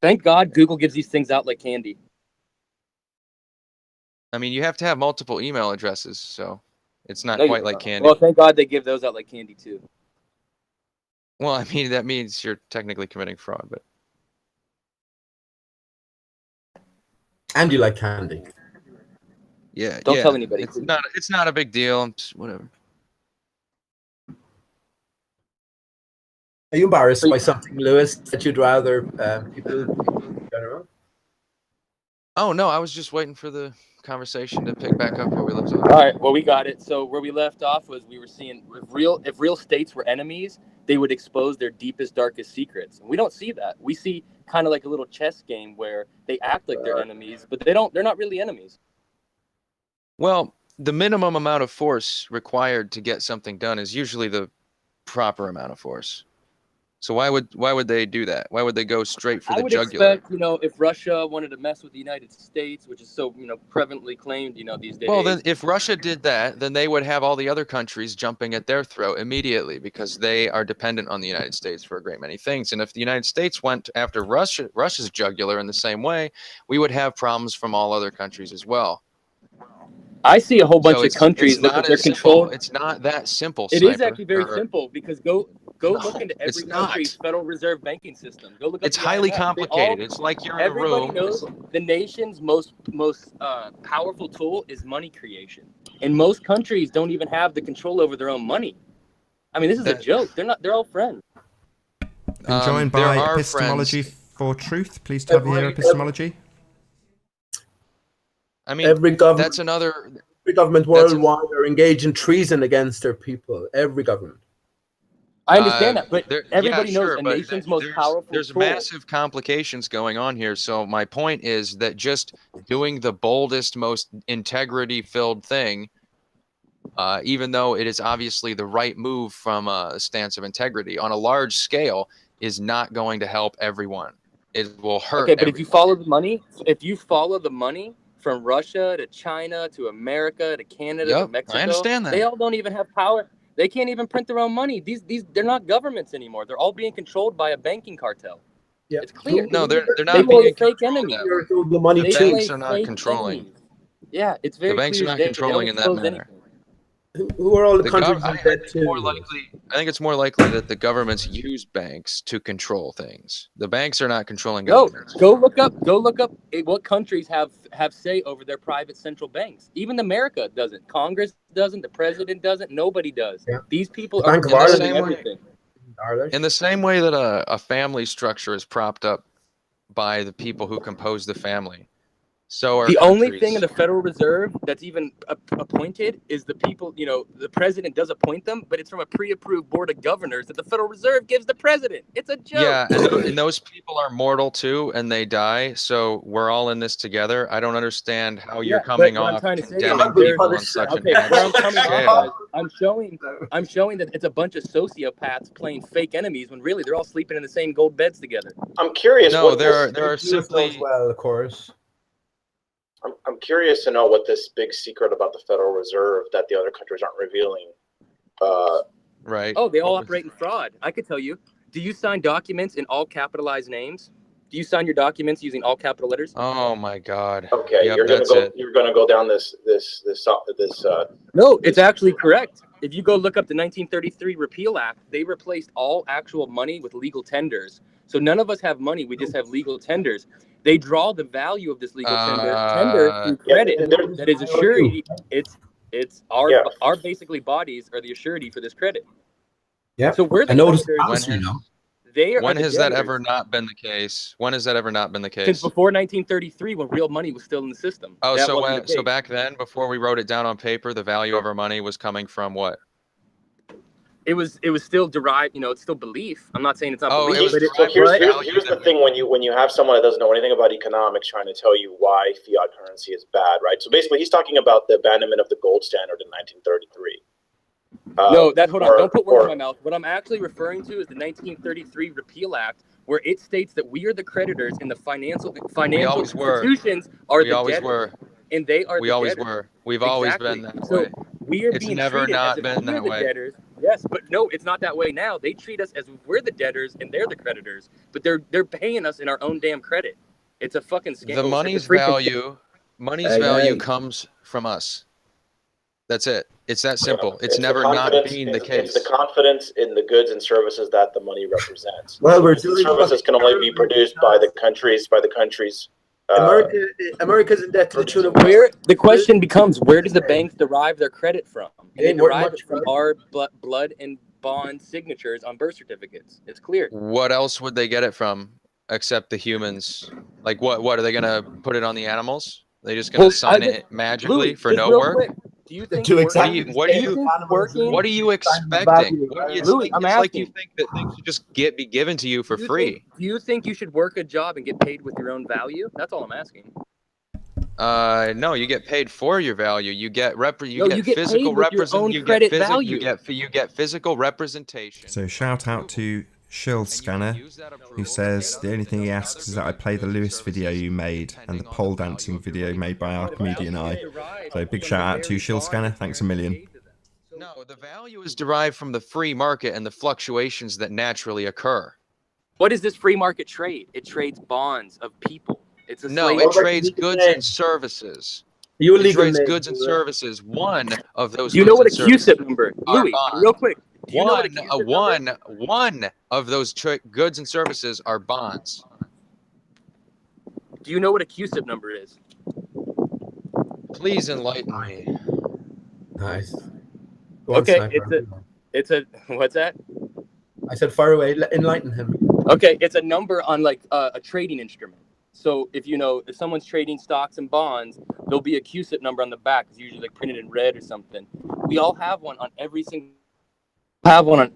Thank God Google gives these things out like candy. I mean, you have to have multiple email addresses, so it's not No, you quite like don't. candy. Well, thank God they give those out like candy too. Well, I mean, that means you're technically committing fraud, but And you like candy. yeah, Don't yeah, tell anybody, It's please. not a big deal. Just whatever. Are you embarrassed by something, Lewis, that you'd rather people in general? Oh no, I was just waiting for the conversation to pick back up where we left off. All right, well, we got it. So where we left off was we were seeing if real states were enemies, they would expose their deepest, darkest secrets. And we don't see that. We see kind of like a little chess game where they act like they're enemies, but they're not really enemies. Well, the minimum amount of force required to get something done is usually the proper amount of force. So why would they do that? Why would they go straight for I the would jugular? expect, if Russia wanted to mess with the United States, which is so, prevalently claimed, these days. Well, then if Russia did that, then they would have all the other countries jumping at their throat immediately because they are dependent on the United States for a great many things. And if the United States went after Russia's jugular in the same way, we would have problems from all other countries as well. I see a whole bunch So of countries look at their control. It's not that simple. It is Sniper, actually very or- simple because go look into it's every not. country's Federal Reserve banking system. Go look up It's the highly IMF. They complicated. all- It's like you're in a Everybody room. knows the nation's most powerful tool is money creation, and most countries don't even have the control over their own money. I mean, this is a That- joke. They're all friends. Been joined there by are Epistemology friends. for Truth. Pleased to have you here, Epistemology. I mean, Every government, that's another. every government that's a- worldwide are engaged in treason against their people. Every government. I understand that, but yeah, everybody knows sure, the but nation's most there's- powerful There's tool. massive complications going on here. So my point is that just doing the boldest, most integrity-filled thing, even though it is obviously the right move from a stance of integrity on a large scale, is not going to help everyone. It will hurt. Okay, but if everyone. you follow the money from Russia to China to America to Canada to Yep, Mexico, I understand that. they all don't even have power. They can't even print their own money. These they're not governments anymore. They're all being controlled by a banking cartel. Yeah. It's clear. No, they're They not play being fake controlled enemies. that way. The money They The too. banks play are not fake controlling. enemies. Yeah, it's very The banks clear are as not day. They controlling don't in that expose manner. anything. Who are all the The countries gov- in I debt think to? I think it's more likely that the governments use banks to control things. The banks are not controlling No, governments. go look up what countries have say over their private central banks. Even America doesn't. Congress doesn't. The president doesn't. Nobody does. Yeah. These people The are Bank of Ireland- controlling In the same way- everything. Are they? In the same way that a family structure is propped up by the people who compose the family, so are The only countries. thing in the Federal Reserve that's even appointed is the people. The president does appoint them, but it's from a pre-approved board of governors that the Federal Reserve gives the president. It's a joke. Yeah, and those people are mortal too, and they die. So we're all in this together. I don't understand how you're Yeah, coming but what I'm off trying to say is condemning there's- people on such an Okay, where I'm massive coming scale. off, I'm showing that it's a bunch of sociopaths playing fake enemies when really they're all sleeping in the same gold beds together. I'm curious. No, what there this- are US knows simply. well, of course. I'm curious to know what this big secret about the Federal Reserve that the other countries aren't revealing. Right. Oh, they all operate in fraud. I could tell you. Do you sign documents in all capitalized names? Do you sign your documents using all capital letters? Oh my God. Okay, Yep, you're that's gonna go. it. You're gonna go down this. No, it's actually correct. If you go look up the 1933 Repeal Act, they replaced all actual money with legal tenders. So none of us have money. We just have legal tenders. They draw the value of this legal tender through credit. That is a surety. It's our Yeah. our basically bodies are the surety for this credit. Yeah. So we're the I noticed creditors. When house, you know. They are When the has that debtors. ever not been the case? When has that ever not been the Since case? before 1933, when real money was still in the system. Oh, That so wasn't when, the so case. back then, before we wrote it down on paper, the value of our money was coming from what? it was still derived. It's still belief. I'm not saying it's not Oh, belief, it was but So here's value here's the that- thing when you have someone that doesn't know anything about economics trying to tell you why fiat currency is bad, right? So basically, he's talking about the abandonment of the gold standard in 1933. no, hold on. or- Don't put words or- in my mouth. What I'm actually referring to is the 1933 Repeal Act, where it states that we are the creditors and the financial always were. institutions are We the always debtors, were. and they are We the always debtors. were. We've always Exactly. been that So way. we are It's being never treated not as if been we're that the way. debtors Yes, but no, it's not that way now. They treat us as we're the debtors and they're the creditors, but they're paying us in our own damn credit. It's a fucking scam. The money's value comes from us. That's it. It's that simple. It's never not being the case. It's the confidence in the goods and services that the money represents. Well, we're the services can only be produced by the countries. America's in debt to the tune of the question becomes, where do the banks derive their credit from? And they derive it from our blood and bond signatures on birth certificates. It's clear. What else would they get it from except the humans? Like what are they gonna put it on the animals? Are they just gonna sign it magically for no work? Quick, do you think what are you expecting? Louis, I'm asking. Like you think that things should just be given to you for free. Do you think you should work a job and get paid with your own value? That's all I'm asking. No, you get paid for your value. You get physical representation. So shout out to Shill Scanner, who says the only thing he asks is that I play the Lewis video you made and the pole dancing video made by our comedian eye. So big shout out to Shill Scanner, thanks a million. No, the value is derived from the free market and the fluctuations that naturally occur. What is this free market trade? It trades bonds of people. It trades goods and services. It trades goods and services. One of those. Do you know what a QSIP number? Louis, real quick. One of those goods and services are bonds. Do you know what a QSIP number is? Please enlighten me. Nice. Okay, it's a what's that? I said fire away. Enlighten him. Okay, it's a number on like a trading instrument. So if someone's trading stocks and bonds, there'll be a QSIP number on the back. It's usually like printed in red or something. We all have one on every single. One.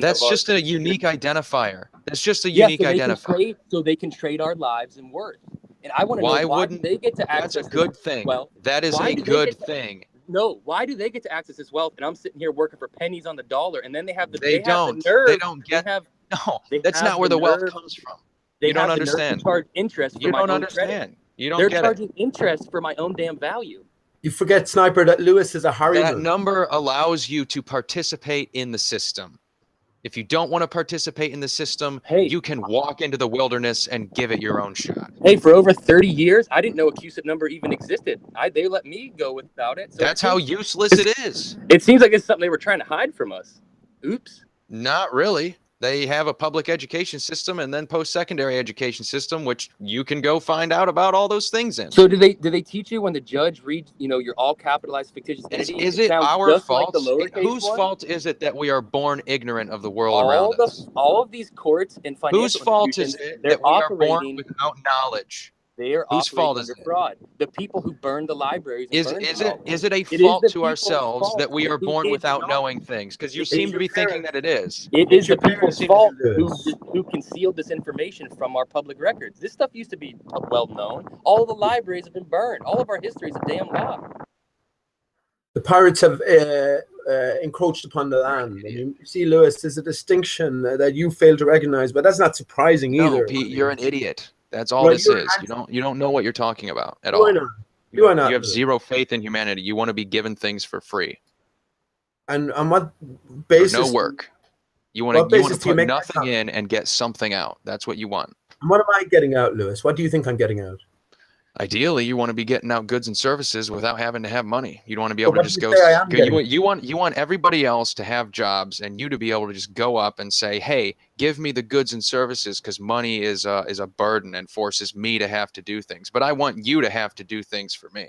That's just a unique identifier. That's just a unique identifier. So they can trade our lives and worth. And I want to know why they get to access. That's a good thing. Well, that is a good thing. No, why do they get to access this wealth? And I'm sitting here working for pennies on the dollar, and then they have the They don't get. No, that's not where the wealth comes from. You don't understand. They charge interest. You don't understand. You don't get it. They're charging interest for my own damn value. You forget, Sniper, that Lewis is a Harryman. That number allows you to participate in the system. If you don't want to participate in the system, you can walk into the wilderness and give it your own shot. Hey, for over 30 years, I didn't know a QSIP number even existed. They let me go without it. So that's how useless it is. It seems like it's something they were trying to hide from us. Oops. Not really. They have a public education system and then post-secondary education system, which you can go find out about all those things in. So do they teach you when the judge reads, your all capitalized fictitious entity? Is it our fault? Whose fault is it that we are born ignorant of the world around us? All of these courts and financial Whose fault is it that we are born without knowledge? They are whose fault is it? Fraud. The people who burned the libraries. Is it a fault to ourselves that we are born without knowing things? Because you seem to be thinking that it is. It is the people's fault who concealed this information from our public records. This stuff used to be well known. All of the libraries have been burned. All of our history is a damn lie. The pirates have encroached upon the land. And you see, Lewis, there's a distinction that you fail to recognize, but that's not surprising either. No, Pete, you're an idiot. That's all this is. You don't know what you're talking about at all. You have zero faith in humanity. You want to be given things for free. And on what basis? For no work. You want to put nothing in and get something out. That's what you want. And what am I getting out, Lewis? What do you think I'm getting out? Ideally, you want to be getting out goods and services without having to have money. You don't want to be able to just go. You want everybody else to have jobs and you to be able to just go up and say, "Hey, give me the goods and services," because money is a burden and forces me to have to do things. But I want you to have to do things for me.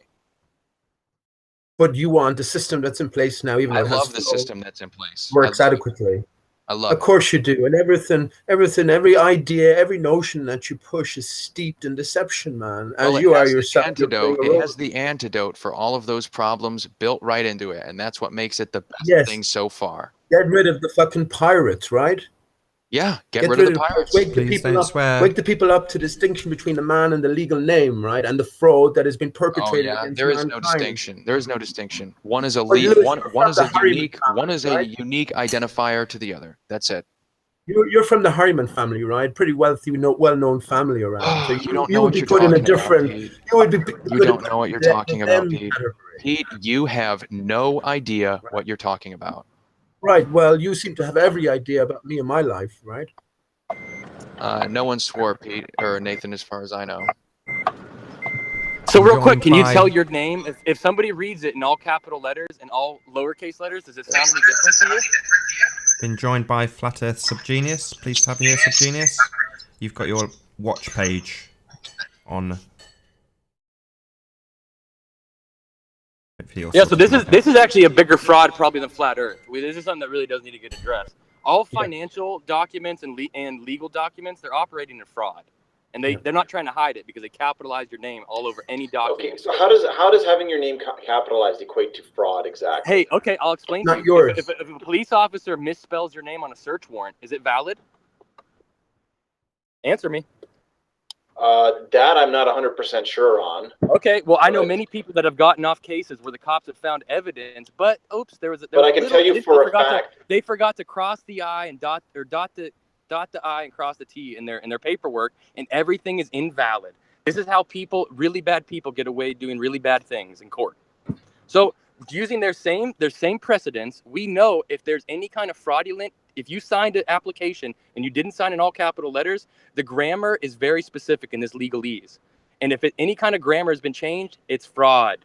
But you want the system that's in place now, even I love the system that's in place. Works adequately. I love Of course you do. And every idea, every notion that you push is steeped in deception, man. As you are yourself. It has the antidote for all of those problems built right into it. And that's what makes it the best thing so far. Get rid of the fucking pirates, right? Yeah, get rid of the pirates. Wake the people up to the distinction between the man and the legal name, right? And the fraud that has been perpetrated. Oh, yeah. There is no distinction. There is no distinction. One is a one is a unique identifier to the other. That's it. You're from the Harriman family, right? Pretty wealthy, well-known family around. So you don't know what you're talking about. You don't know what you're talking about, Pete. Pete, you have no idea what you're talking about. Right. Well, you seem to have every idea about me and my life, right? No one swore, Pete or Nathan, as far as I know. So real quick, Joined can you by- tell your name? If somebody reads it in all capital letters and all lowercase letters, does it sound any different to you? Been joined by Flat Earth Subgenius. Pleased to have you here, Subgenius. You've got your watch page on. Yeah, so this is actually a bigger fraud probably than Flat Earth. This is something that really does need to get addressed. All financial documents and legal documents, they're operating in fraud. And they're not trying to hide it because they capitalize your name all over any document. Okay, so how does having your name capitalized equate to fraud exactly? Hey, okay, I'll explain to Not you. yours. If a police officer misspells your name on a search warrant, is it valid? Answer me. That I'm not 100% sure on. Okay, well, I know many people that have gotten off cases where the cops have found evidence, but oops, there was. But I can tell you for a fact they forgot to cross the I and dot the I and cross the T in their paperwork, and everything is invalid. This is how really bad people get away doing really bad things in court. So using their same precedents, we know if there's any kind of fraudulent, if you signed an application and you didn't sign in all capital letters, the grammar is very specific in this legalese. And if any kind of grammar has been changed, it's fraud.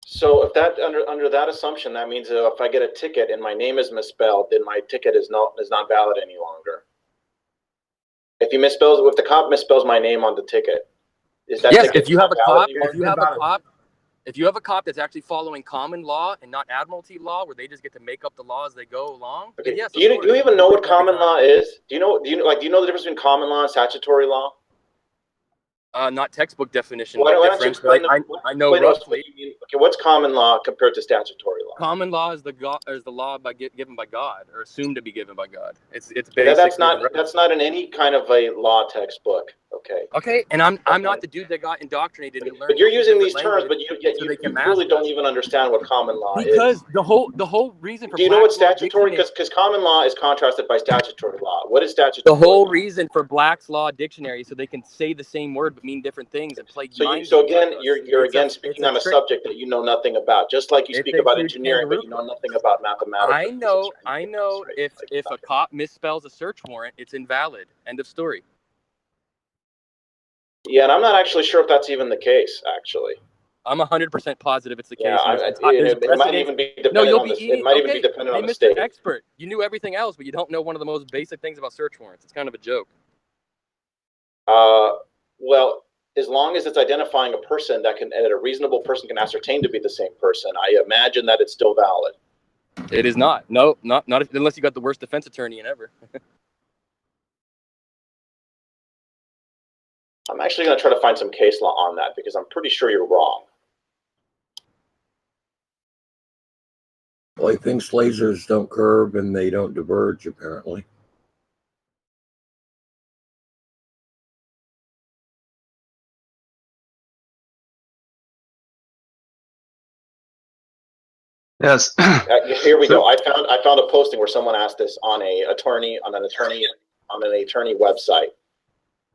So if that under that assumption, that means if I get a ticket and my name is misspelled, then my ticket is not valid any longer. If the cop misspells my name on the ticket, is that ticket if you have a cop, if you have a cop that's actually following common law and not admiralty law, where they just get to make up the law as they go along. Okay. Yes, do you even know what common law is? Do you know the difference between common law and statutory law? Not textbook definition. Why don't you explain? I know roughly. Okay, what's common law compared to statutory law? Common law is the law given by God or assumed to be given by God. It's basically that's not in any kind of a law textbook. Okay, and I'm not the dude that got indoctrinated and learned. But you're using these terms, but you really don't even understand what common law is. Because the whole reason for do you know what statutory? Because common law is contrasted by statutory law. What is statutory? The whole reason for Black's Law Dictionary is so they can say the same word but mean different things and play. So again, you're again speaking on a subject that you know nothing about, just like you speak about engineering, but you know nothing about mathematics. I know. If a cop misspells a search warrant, it's invalid. End of story. Yeah, and I'm not actually sure if that's even the case, actually. I'm 100% positive it's the case. Yeah, it might even be dependent on the state. Expert, you knew everything else, but you don't know one of the most basic things about search warrants. It's kind of a joke. Well, as long as it's identifying a person that a reasonable person can ascertain to be the same person, I imagine that it's still valid. It is not. No, not unless you got the worst defense attorney in ever. I'm actually going to try to find some case law on that because I'm pretty sure you're wrong. Well, he thinks lasers don't curve and they don't diverge, apparently. Yes. Here we go. I found a posting where someone asked this on an attorney website.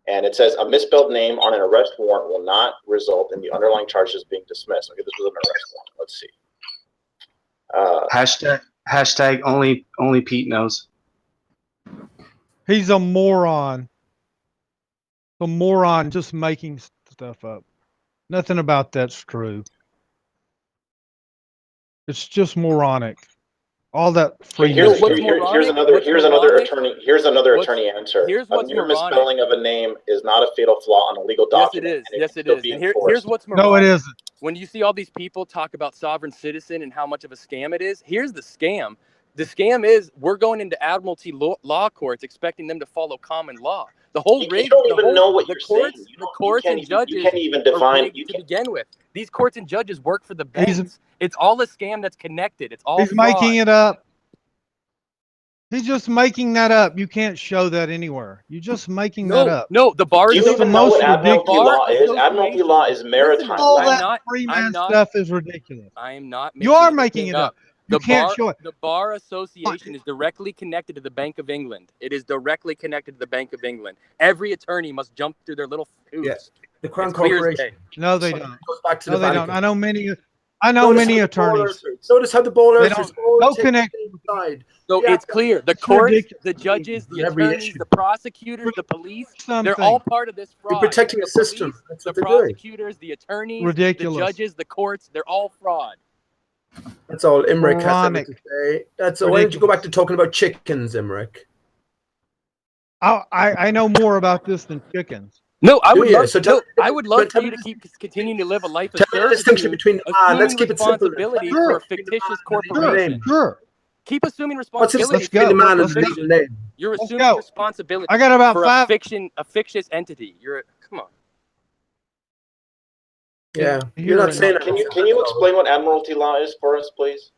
And it says a misspelled name on an arrest warrant will not result in the underlying charges being dismissed. Okay, this was an arrest warrant. Let's see. Hashtag only Pete knows. He's a moron. A moron just making stuff up. Nothing about that's true. It's just moronic. All that free. Here's another attorney answer. A mere misspelling of a name is not a fatal flaw on a legal document. Yes, it is. And here's what's moronic. No, it isn't. When you see all these people talk about sovereign citizen and how much of a scam it is, here's the scam. The scam is we're going into admiralty law courts expecting them to follow common law. The whole you don't even know what you're saying. The courts and judges you can't even define to begin with. These courts and judges work for the banks. It's all a scam that's connected. It's all He's fraud. making it up. He's just making that up. You can't show that anywhere. You're just making that up. No, the bar is the most admiralty law is. Admiralty law is maritime. All that free man stuff is ridiculous. I am not. You are making it up. You can't show it. The Bar Association is directly connected to the Bank of England. It is directly connected to the Bank of England. Every attorney must jump through their little hoops. Yeah. The Crown Corporation. No, they don't. Goes back to no, the they Vatican. don't. I know many. I know Notice many how the attorneys. Notice how the ball They archers don't no all take connection. the same side. So Yeah, it's clear. The It's courts, ridiculous. the judges, the On every attorneys, issue. the prosecutors, the police, they're Something all part of this You're fraud. protecting The a system. police, That's the what they're doing. prosecutors, the attorneys, ridiculous. the judges, the courts, they're all fraud. That's all Imric has ever Moronic. to say. That's all. Why don't you go back to talking about chickens, Imric? I know more about this than chickens. No, I would Yeah, love. so No, I would love for tell you me to keep continuing to live a life of Tell me the distinction servitude, between the man. Let's assuming keep it simple. responsibility Sure. for a fictitious Sure. corporation. Sure. Keep assuming What's the responsibility distinction for between your the man and Let's the go. legal corporation. name? You're Let's assuming go. responsibility I got about for five. a fictitious entity. Come on. Yeah, Here you're not in- saying. Can you explain what admiralty law is for us, please?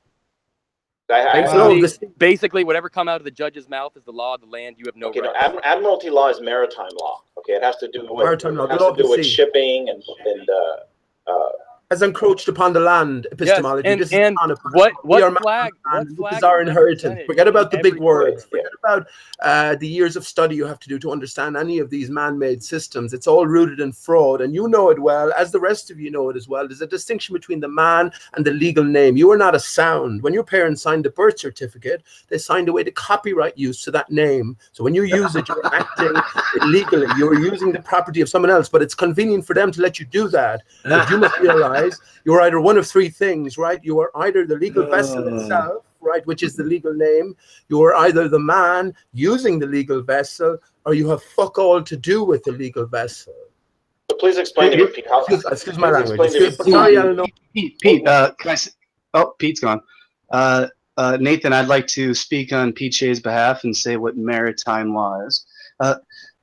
Basically, this- basically, whatever come out of the judge's mouth is the law of the land. You have no Okay, no, right. admiralty law is maritime law. Okay, it has to do with Maritime law, the has law to of the do with sea. shipping and has encroached upon the land epistemology. and- This is and on a- what we are flag- man, what this flag is our is inheritance. represented Forget about in the big every words. court, Forget about the years of study you have to do to understand any of these man-made systems. It's all rooted in fraud, and you know it well, as the rest of you know it as well. There's a distinction between the man and the legal name. You are not a sound. When your parents signed a birth certificate, they signed away the copyright use to that name. So when you use it, you're acting illegally. You're using the property of someone else, but it's convenient for them to let you do that. But you must realize you're either one of three things, right? You are either the legal vessel itself, right, which is the legal name. You are either the man using the legal vessel, or you have fuck all to do with the legal vessel. But please explain to me, Pete. Excuse my please language. explain to me- Excuse, sorry, I don't know. Pete, can I oh, Pete's gone. Nathan, I'd like to speak on Pete Shea's behalf and say what maritime law is.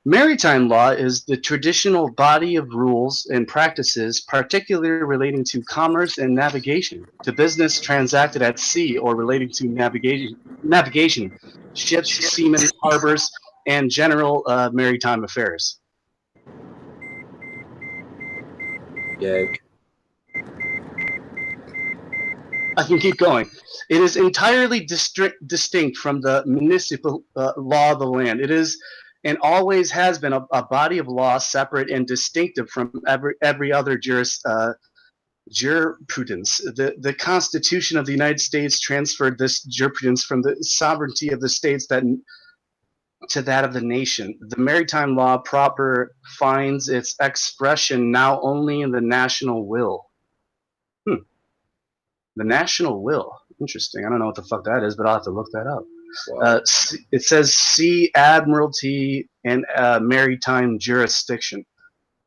Maritime law is the traditional body of rules and practices, particularly relating to commerce and navigation, to business transacted at sea or relating to navigation, ships, seamen, harbors, and general maritime affairs. Yeah. I can keep going. It is entirely distinct from the municipal law of the land. It is and always has been a body of law separate and distinctive from every other jurisprudence. The Constitution of the United States transferred this jurisprudence from the sovereignty of the states to that of the nation. The maritime law proper finds its expression now only in the national will. The national will. Interesting. I don't know what the fuck that is, but I'll have to look that up. Wow. It says sea admiralty and maritime jurisdiction.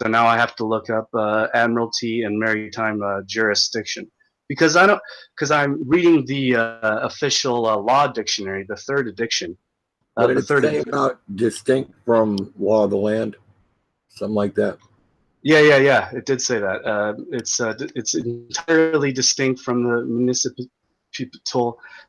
So now I have to look up admiralty and maritime jurisdiction because I'm reading the official law dictionary, the third edition. What did it say about distinct from law of the land? Something like that. Yeah. It did say that. It's entirely distinct from the municipal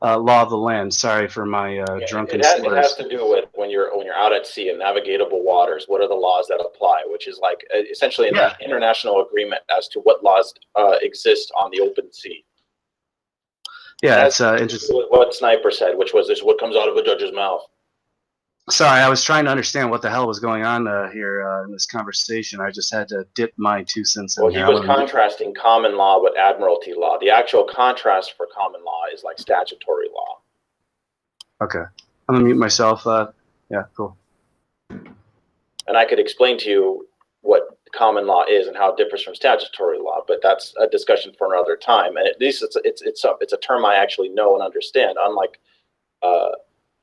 law of the land. Sorry for my drunken it slurs. has to do with when you're out at sea in navigatable waters. What are the laws that apply? Which is like essentially an international agreement as to what laws exist on the open sea. Yeah, that's interesting. What Sniper said, which was this: what comes out of a judge's mouth. Sorry, I was trying to understand what the hell was going on here in this conversation. I just had to dip my 2 cents in. Well, he was contrasting common law with admiralty law. The actual contrast for common law is like statutory law. Okay, I'm gonna mute myself. Yeah, cool. And I could explain to you what common law is and how it differs from statutory law, but that's a discussion for another time. And at least it's a term I actually know and understand, unlike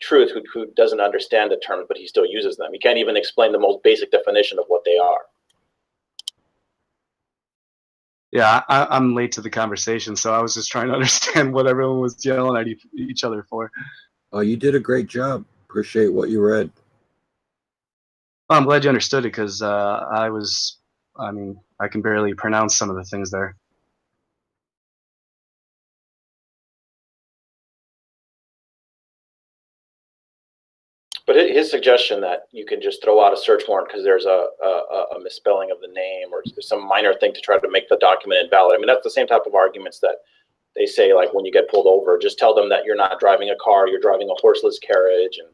Truth, who doesn't understand the terms, but he still uses them. He can't even explain the most basic definition of what they are. Yeah, I'm late to the conversation, so I was just trying to understand what everyone was yelling at each other for. Oh, you did a great job. Appreciate what you read. Well, I'm glad you understood it because I can barely pronounce some of the things there. But his suggestion that you can just throw out a search warrant because there's a misspelling of the name or some minor thing to try to make the document invalid. I mean, that's the same type of arguments that they say, like when you get pulled over, just tell them that you're not driving a car, you're driving a horseless carriage, and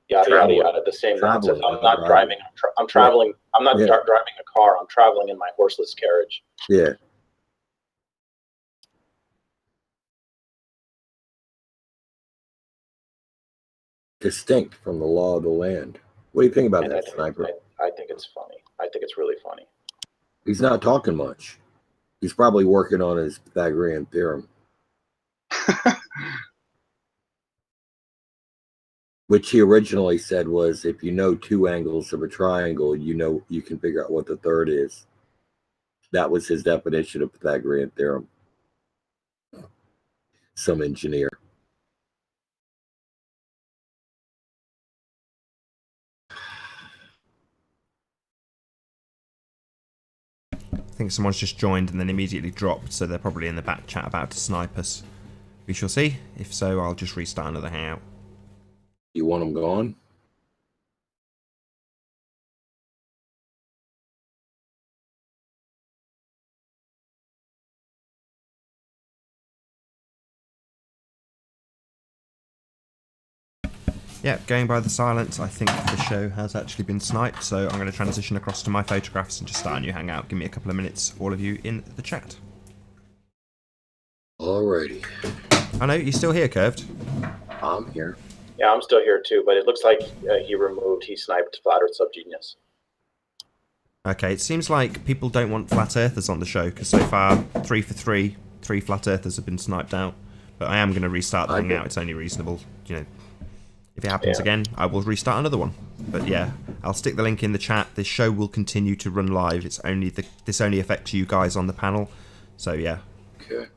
yada yada yada. The same nonsense. I'm not driving. I'm traveling. I'm not driving a car. I'm traveling in my horseless carriage. Yeah. distinct from the law of the land. What do you think about And that, Sniper? I think it's funny. I think it's really funny. He's not talking much. He's probably working on his Pythagorean theorem, which he originally said was if you know two angles of a triangle, you know you can figure out what the third is. That was his definition of Pythagorean theorem. Some engineer. I think someone's just joined and then immediately dropped, so they're probably in the back chat about to snipe us. We shall see. If so, I'll just restart another hangout. You want him gone? Yeah, going by the silence, I think the show has actually been sniped, so I'm going to transition across to my photographs and just start a new hangout. Give me a couple of minutes, all of you in the chat. Alrighty. I know, you're still here, Curved? I'm here. Yeah, I'm still here too, but it looks like he sniped Flat Earth Subgenius. Okay, it seems like people don't want Flat Earthers on the show, because so far, 3 for 3, 3 Flat Earthers have been sniped out. But I am going to restart the hangout, it's only reasonable, you know. If it happens again, I will restart another one. But yeah, I'll stick the link in the chat. This show will continue to run live. It's only this only affects you guys on the panel. So yeah. Okay.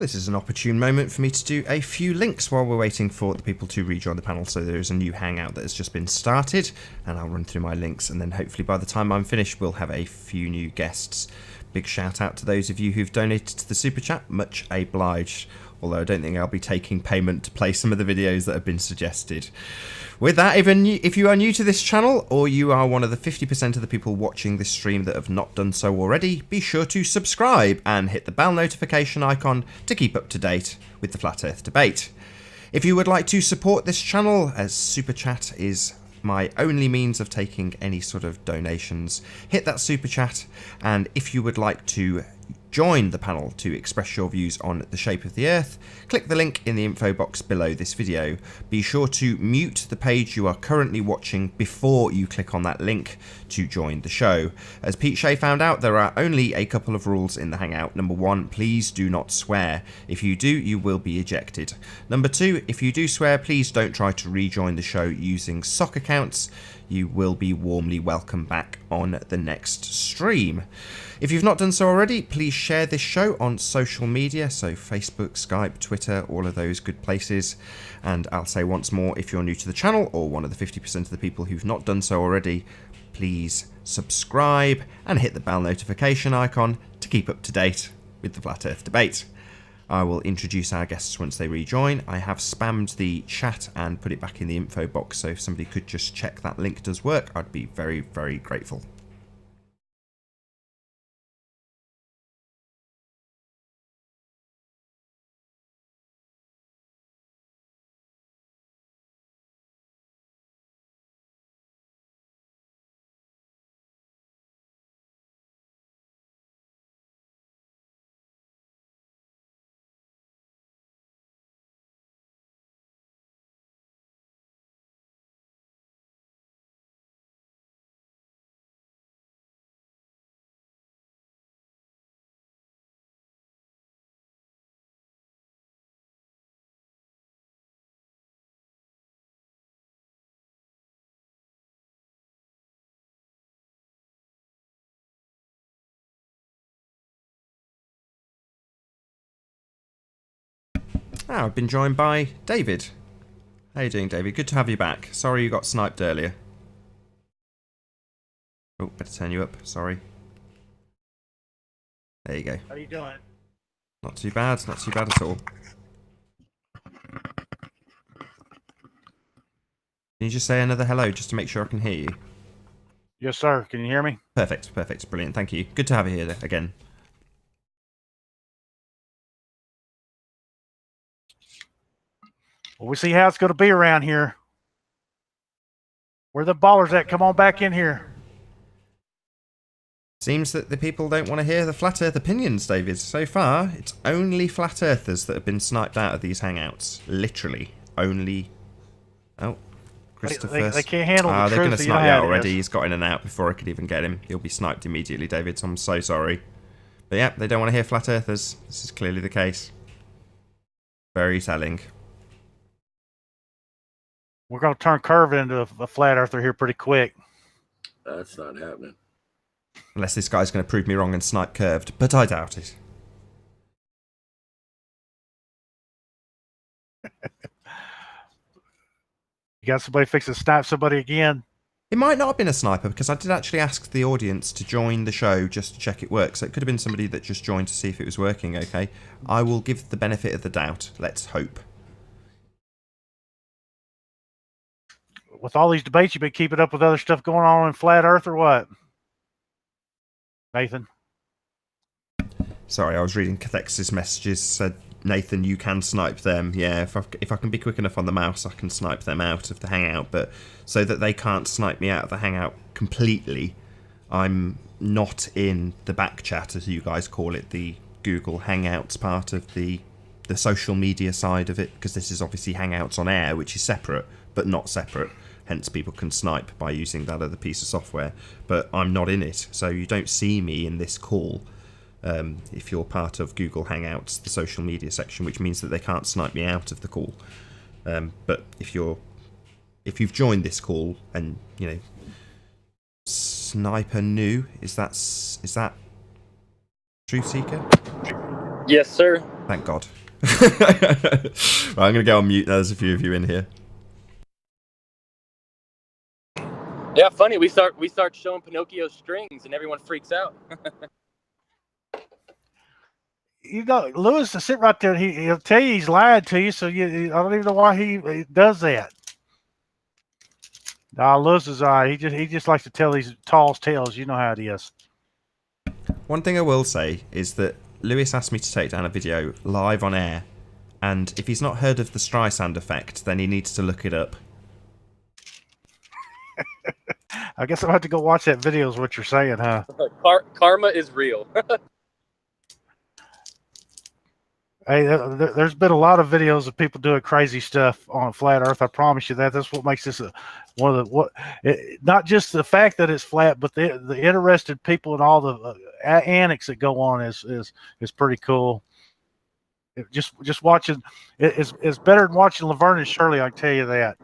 This is an opportune moment for me to do a few links while we're waiting for the people to rejoin the panel. So there is a new hangout that has just been started, and I'll run through my links, and then hopefully by the time I'm finished we'll have a few new guests. Big shout out to those of you who've donated to the super chat, much obliged. Although I don't think I'll be taking payment to play some of the videos that have been suggested. With that, if you are new to this channel, or you are one of the 50% of the people watching this stream that have not done so already, be sure to subscribe and hit the bell notification icon to keep up to date with the Flat Earth debate. If you would like to support this channel, as Super Chat is my only means of taking any sort of donations, hit that Super Chat, and if you would like to join the panel to express your views on the shape of the Earth, click the link in the info box below this video. Be sure to mute the page you are currently watching before you click on that link to join the show. As Pete Shea found out, there are only a couple of rules in the Hangout. Number 1, please do not swear. If you do, you will be ejected. Number 2, if you do swear, please don't try to rejoin the show using sock accounts. You will be warmly welcomed back on the next stream. If you've not done so already, please share this show on social media, so Facebook, Skype, Twitter, all of those good places. And I'll say once more, if you're new to the channel or one of the 50% of the people who've not done so already, please subscribe and hit the bell notification icon to keep up to date with the Flat Earth debate. I will introduce our guests once they rejoin. I have spammed the chat and put it back in the info box, so if somebody could just check that link does work, I'd be very, very grateful. I've been joined by David. How you doing, David? Good to have you back. Sorry you got sniped earlier. Oh, better turn you up. Sorry. There you go. How you doing? Not too bad. Not too bad at all. Can you just say another hello just to make sure I can hear you? Yes, sir. Can you hear me? Perfect. Perfect. Brilliant. Thank you. Good to have you here again. Well, we see how it's going to be around here. Where the ballers at? Come on back in here. Seems that the people don't want to hear the Flat Earth opinions, David. So far, it's only Flat Earthers that have been sniped out of these hangouts. Literally. Only... Oh. Christopher. They can't handle the they're going to truth. snipe you out already. He's got in and out before I could even get him. He'll be sniped immediately, David. So I'm so sorry. But yeah, they don't want to hear Flat Earthers. This is clearly the case. Very telling. We're going to turn Curve into a flat earther here pretty quick. That's not happening. Unless this guy's going to prove me wrong and snipe Curved, but I doubt it. You got somebody fixing to snipe somebody again? It might not have been a sniper, because I did actually ask the audience to join the show just to check it works. So it could have been somebody that just joined to see if it was working okay. I will give the benefit of the doubt. Let's hope. With all these debates, you've been keeping up with other stuff going on in Flat Earth or what? Nathan? Sorry, I was reading Cathex's messages. Said, Nathan, you can snipe them. Yeah, if I can be quick enough on the mouse, I can snipe them out of the Hangout. But so that they can't snipe me out of the Hangout completely, I'm not in the back chat, as you guys call it, the Google Hangouts part of the social media side of it, because this is obviously Hangouts on Air, which is separate, but not separate. Hence, people can snipe by using that other piece of software. But I'm not in it, so you don't see me in this call if you're part of Google Hangouts, the social media section, which means that they can't snipe me out of the call. But if you've joined this call and, you know, Sniper New, is that Truth Seeker? Yes, sir. Thank God. Right, I'm going to go on mute. There's a few of you in here. Yeah, funny. We start showing Pinocchio's strings, and everyone freaks out. You know, Lewis to sit right there. He'll tell you he's lied to you. So I don't even know why he does that. Nah, Lewis is all right. He just likes to tell these tall tales. You know how it is. One thing I will say is that Lewis asked me to take down a video live on air, and if he's not heard of the Streisand effect, then he needs to look it up. I guess I'll have to go watch that video is what you're saying, huh? Karma is real. Hey, there's been a lot of videos of people doing crazy stuff on Flat Earth. I promise you that. That's what makes this one of the not just the fact that it's flat, but the interested people and all the annex that go on is pretty cool. Just watching it's better than watching Laverne and Shirley. I can tell you that.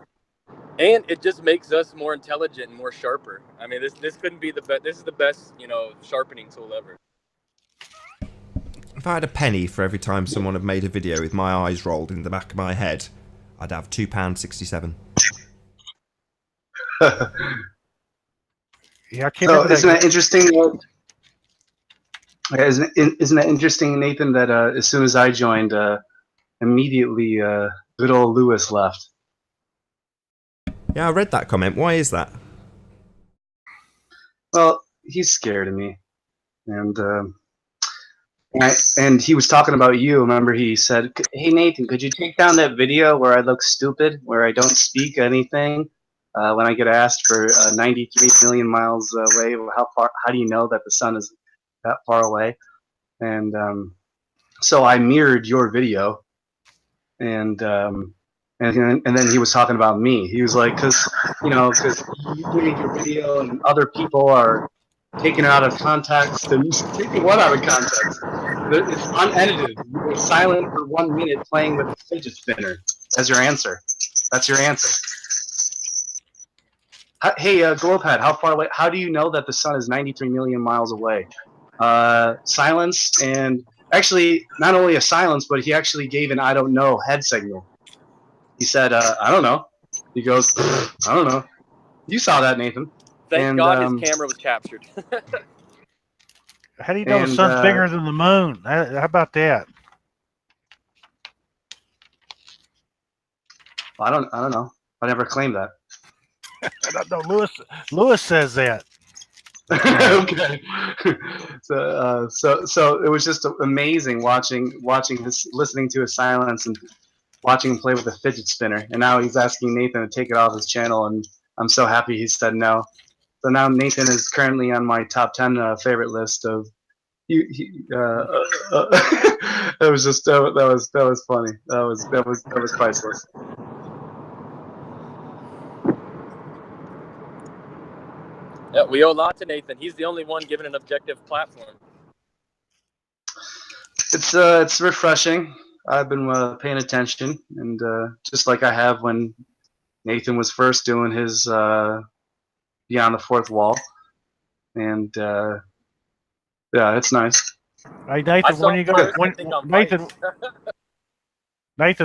And it just makes us more intelligent and more sharper. I mean, this couldn't be the best. This is the best, sharpening tool ever. If I had a penny for every time someone had made a video with my eyes rolled in the back of my head, I'd have £2.67. Yeah, I can't So remember isn't that. that interesting? Isn't that interesting, Nathan? That as soon as I joined, immediately good old Lewis left. Yeah, I read that comment. Why is that? Well, he's scared of me, and and he was talking about you. Remember, he said, "Hey Nathan, could you take down that video where I look stupid, where I don't speak anything when I get asked for 93 million miles away? How far? How do you know that the sun is that far away?" And so I mirrored your video, and then he was talking about me. He was like, because you made your video and other people are taking it out of context and taking what out of context? It's unedited. You were silent for 1 minute playing with a fidget spinner as your answer. That's your answer. Hey, Glowpad, how far away? How do you know that the sun is 93 million miles away? Silence, and actually, not only a silence, but he actually gave an I don't know head signal. He said, I don't know. He goes, I don't know. You saw that, Nathan. Thank God his camera was captured. How do you know the sun's bigger than the moon? How about that? I don't know. I never claimed that. I don't know. Lewis says that. Okay. So it was just amazing watching this, listening to his silence and watching him play with a fidget spinner. And now he's asking Nathan to take it off his channel, and I'm so happy he said no. So now Nathan is currently on my top 10 favorite list of. That was just that was funny. That was priceless. Yeah, we owe a lot to Nathan. He's the only one given an objective platform. It's refreshing. I've been paying attention, and just like I have when Nathan was first doing his Beyond the Fourth Wall, and yeah, it's nice. Hey Nathan, when are you gonna Nathan,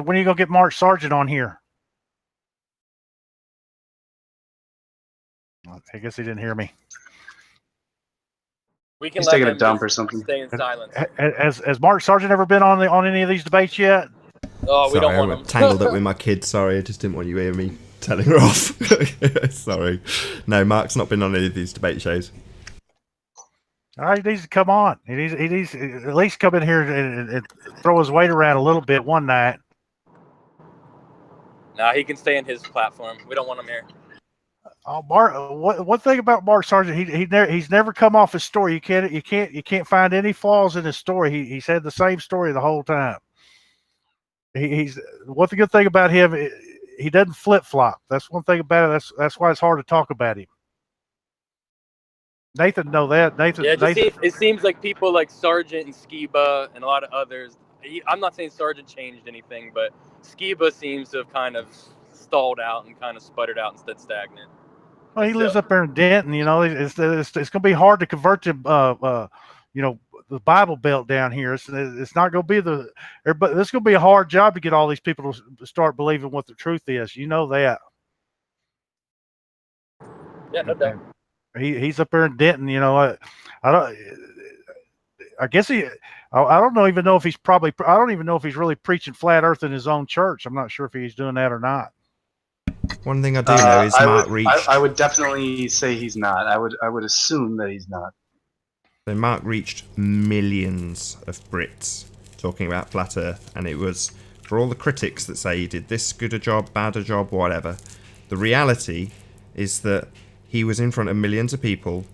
when are you gonna get Mark Sargent on here? I guess he didn't hear me. We can He's let taking a him dump or something. stay in silence. Has Mark Sargent ever been on any of these debates yet? Oh, we don't want I'm him. tangled up with my kid. Sorry, I just didn't want you to hear me telling her off. Sorry. No, Mark's not been on any of these debate shows. All right, he needs to come on. He needs to at least come in here and throw his weight around a little bit one night. Nah, he can stay in his platform. We don't want him here. Oh, Mark! One thing about Mark Sargent, he's never come off his story. You can't find any flaws in his story. He's had the same story the whole time. He's what's the good thing about him? He doesn't flip flop. That's one thing about it. That's why it's hard to talk about him. Nathan know that. Nathan. It seems like people like Sargent and Skiba and a lot of others. I'm not saying Sargent changed anything, but Skiba seems to have kind of stalled out and kind of sputtered out instead stagnant. Well, he lives up there in Denton. It's going to be hard to convert to the Bible Belt down here. It's not going to be but it's going to be a hard job to get all these people to start believing what the truth is. You know that. Yeah, no doubt. He's up there in Denton. I guess I don't even know if he's I don't even know if he's really preaching flat Earth in his own church. I'm not sure if he's doing that or not. One thing I do know is Mark reached. I would definitely say he's not. I would assume that he's not. So Mark reached millions of Brits talking about flat Earth, and it was for all the critics that say he did this good a job, bad a job, whatever. The reality is that he was in front of millions of people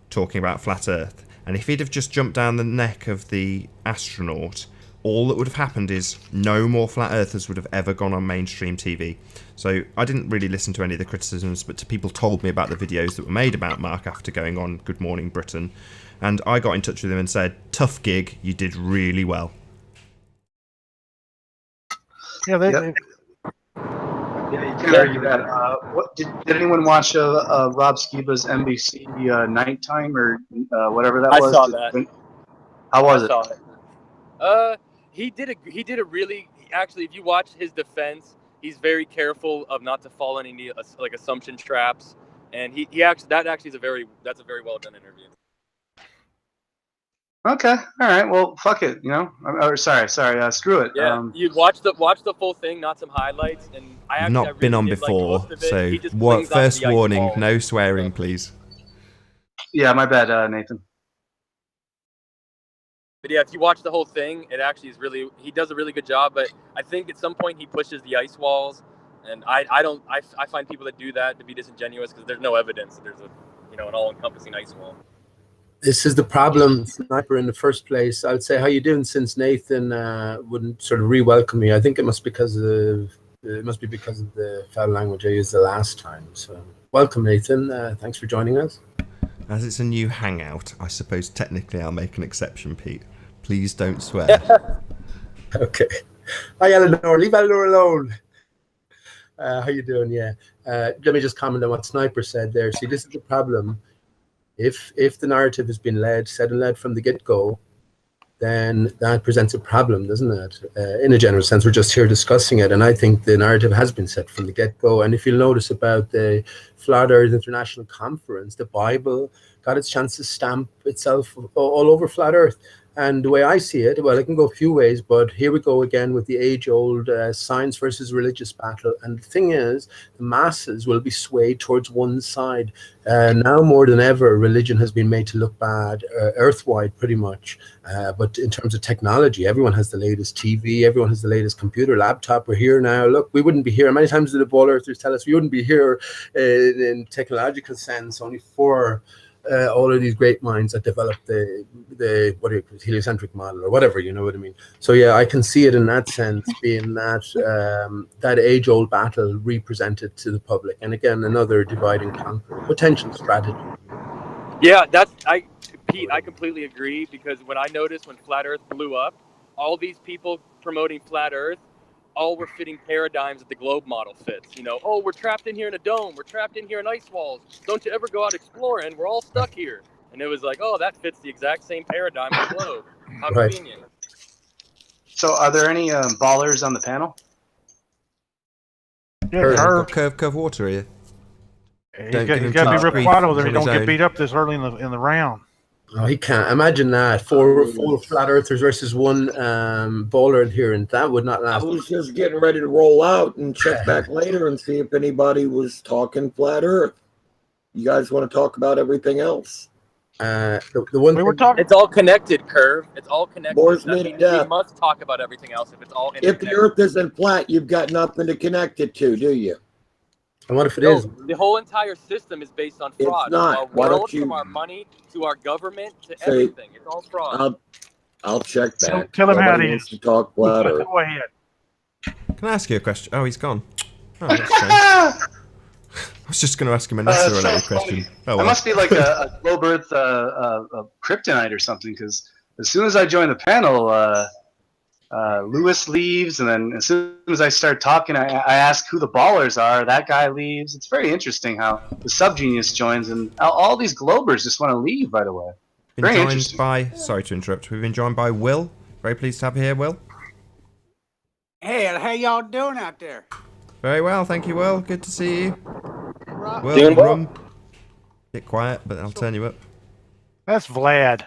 talking about flat Earth, and if he'd have just jumped down the neck of the astronaut, all that would have happened is no more flat earthers would have ever gone on mainstream TV. So I didn't really listen to any of the criticisms, but people told me about the videos that were made about Mark after going on Good Morning Britain, and I got in touch with him and said, tough gig, you did really well. Yeah, Yeah, you can't argue that. What did anyone watch Rob Skiba's NBC Nighttime or whatever that I was? saw that. How was it? saw it. He did a really, actually, if you watch his defense, he's very careful of not to fall in any like assumption traps, and he actually is a very well done interview. Okay, all right. Well, fuck it. You know, sorry. Screw it. Yeah, you watch the full thing, not some highlights, and I You've not been really on did before, like most of it. so He just flings onto first the ice warning: wall. no swearing, please. Yeah, my bad, Nathan. But yeah, if you watch the whole thing, it actually is really, he does a really good job. But I think at some point he pushes the ice walls, and I find people that do that to be disingenuous because there's no evidence that there's an all-encompassing ice wall. This is the problem, Sniper, in the first place. I'd say, how you doing, since Nathan wouldn't sort of re-welcome me. I think it must be because of the foul language I used the last time. So welcome, Nathan. Thanks for joining us. As it's a new hangout, I suppose technically I'll make an exception, Pete. Please don't swear. Okay. Hi, Eleanor. Leave Eleanor alone. How you doing? Yeah. Let me just comment on what Sniper said there. See, this is the problem. If the narrative has been set and led from the get-go, then that presents a problem, doesn't it? In a general sense, we're just here discussing it, and I think the narrative has been set from the get-go. And if you'll notice about the Flat Earth International Conference, the Bible got its chance to stamp itself all over Flat Earth. And the way I see it, well, it can go a few ways, but here we go again with the age-old science versus religious battle. And the thing is, the masses will be swayed towards one side. Now more than ever, religion has been made to look bad, earth-wide pretty much. But in terms of technology, everyone has the latest TV, everyone has the latest computer, laptop. We're here now. Look, we wouldn't be here. Many times did the ball earthers tell us we wouldn't be here in technological sense, only for all of these great minds that developed the heliocentric model or whatever, you know what I mean? So yeah, I can see it in that sense, being that age-old battle represented to the public, and again another divide and conquer potential strategy. Yeah, Pete, I completely agree, because when I noticed when Flat Earth blew up, all these people promoting Flat Earth all were fitting paradigms that the globe model fits. Oh, we're trapped in here in a dome. We're trapped in here in ice walls. Don't you ever go out exploring. We're all stuck here. And it was like, oh, that fits the exact same paradigm of the globe. How Right. convenient. So, are there any ballers on the panel? Yeah, Curve water here. You got to be real quiet over there. You don't get beat up this early in the round. Oh, he can't. Imagine that. Four flat earthers versus one bowler here, and that would not last. I was just getting ready to roll out and check back later and see if anybody was talking flat earth. You guys want to talk about everything else? The one we were talking. It's all connected, Curve. It's all connected. Bores me to death. We must talk about everything else if it's all If the earth isn't flat, you've got nothing to connect it to, do you? And what if it is? The whole entire system is based on fraud. It's not. From our world, from our money to our government to everything. It's all fraud. I'll check back. Tell him how it Nobody is. wants to talk flat earth. Go ahead. Can I ask you a question? Oh, he's gone. Oh, that's strange. I was just going to ask him a NASA-related question. Oh, well. It must be like a globe earth kryptonite or something, because as soon as I join the panel, Lewis leaves, and then as soon as I start talking, I ask who the ballers are. That guy leaves. It's very interesting how the subgenius joins, and all these globers just want to leave right away. Very interesting. Sorry to interrupt. We've been joined by Will. Very pleased to have you here, Will. Hey, how y'all doing out there? Very well, thank you, Will. Good to see you. Will, doing well. Get quiet, but I'll turn you up. That's Vlad.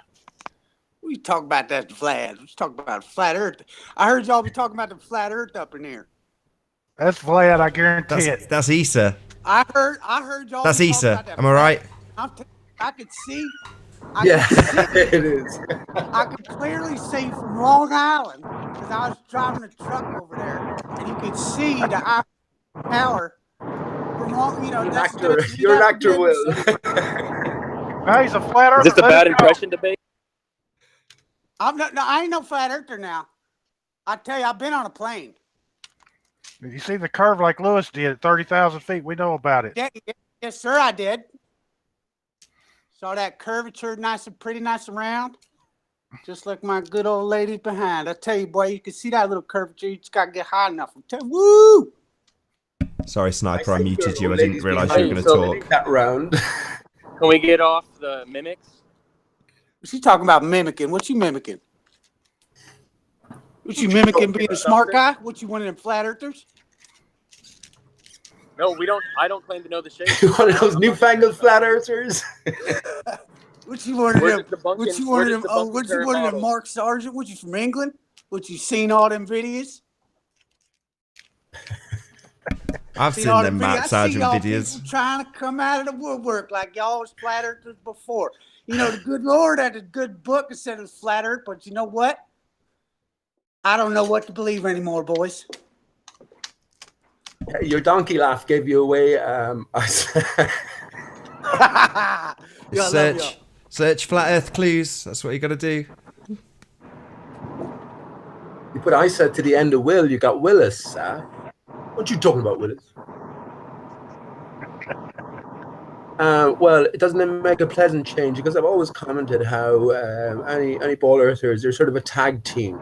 We talk about that Vlad. Let's talk about flat Earth. I heard y'all be talking about the flat Earth up in here. That's Vlad. I guarantee it. That's Issa. I heard y'all. That's be Issa. about that Am I right? I could see. Yeah, it is. I could clearly see from Long Island because I was driving a truck over there, and you could see the high power from Long. You're an actor, Will. Oh, he's a flat earther. Is this a bad impression debate? I ain't no flat earther now. I tell you, I've been on a plane. You see the curve like Lewis did at 30,000 feet. We know about it. Yes, sir, I did. Saw that curvature, pretty nice and round. Just like my good old lady behind. I tell you, boy, you can see that little curvature. You just got to get high enough. Woo! Sorry, Sniper, I think muted your you. I old didn't lady's realise behind you were so- going to talk. that round. Can we get off the mimics? She's talking about mimicking. What you mimicking? What you mimicking being a smart guy? What you one of them flat earthers? No, we don't. I don't claim to know the shape. One of those newfangled flat earthers. What you one of We're them? just debunking- What you we're one of just them? Oh, debunking what you current one of them? models. Mark Sargent? What you from England? What you seen all them videos? I've seen all them them videos? Mark I see Sargent y'all videos. people trying to come out of the woodwork like y'all was flat earthers before. You know, the good Lord had a good book that said it was flat earth, but you know what? I don't know what to believe anymore, boys. Your donkey laugh gave you away. Yeah, I love y'all. Search flat Earth clues. That's what you got to do. You put I said to the end of Will, you got Willis. What you talking about, Willis? Well, it doesn't make a pleasant change because I've always commented how any ball earthers, they're sort of a tag team.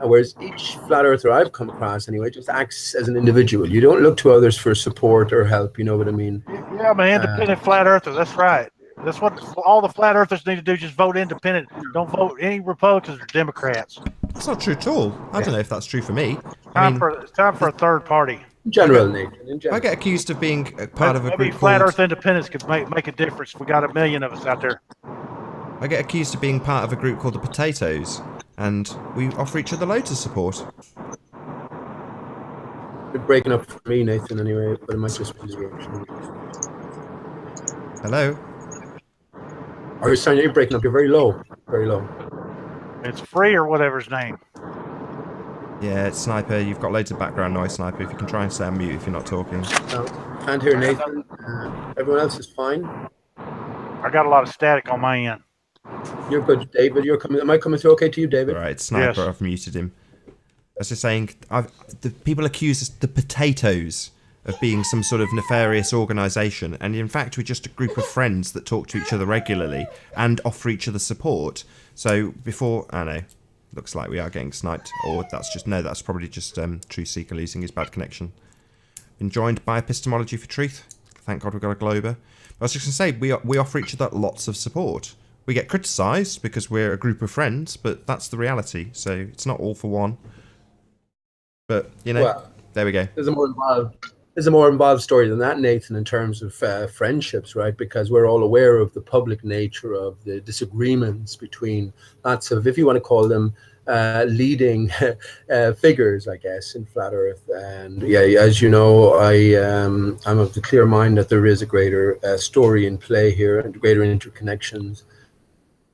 Whereas each flat earther I've come across anyway just acts as an individual. You don't look to others for support or help. You know what I mean? Yeah, man, independent flat earther. That's right. That's what all the flat earthers need to do. Just vote independent. Don't vote any Republicans or Democrats. That's not true at all. I don't know if that's true for me. It's time for a third party. In general, Nathan. In general. I get accused of being a part of a Maybe group flat called... Earth independence could make a difference. We got 1 million of us out there. I get accused of being part of a group called the Potatoes, and we offer each other loads of support. You're breaking up for me, Nathan, anyway, but it might just be the reaction. Hello? Or you're breaking up. You're very low. Very low. It's free or whatever his name. Yeah, it's Sniper. You've got loads of background noise, Sniper. If you can try and stay on mute if you're not talking. No, can't hear Nathan. Everyone else is fine. I got a lot of static on my end. You're good, David. You're coming. Am I coming through okay to you, David? All right, Sniper. Yes. I've muted him. I was just saying, the people accuse us, the Potatoes, of being some sort of nefarious organisation, and in fact we're just a group of friends that talk to each other regularly and offer each other support. So before, I know, looks like we are getting sniped, or that's probably just Truth Seeker losing his bad connection. Been joined by Epistemology for Truth. Thank God we've got a Glober. I was just going to say, we offer each other lots of support. We get criticised because we're a group of friends, but that's the reality. So it's not all for one. But, you know, Well, there we go. There's a more involved story than that, Nathan, in terms of friendships, right? Because we're all aware of the public nature of the disagreements between lots of, if you want to call them, leading figures, I guess, in flat Earth. And yeah, as you know, I'm of the clear mind that there is a greater story in play here and greater interconnections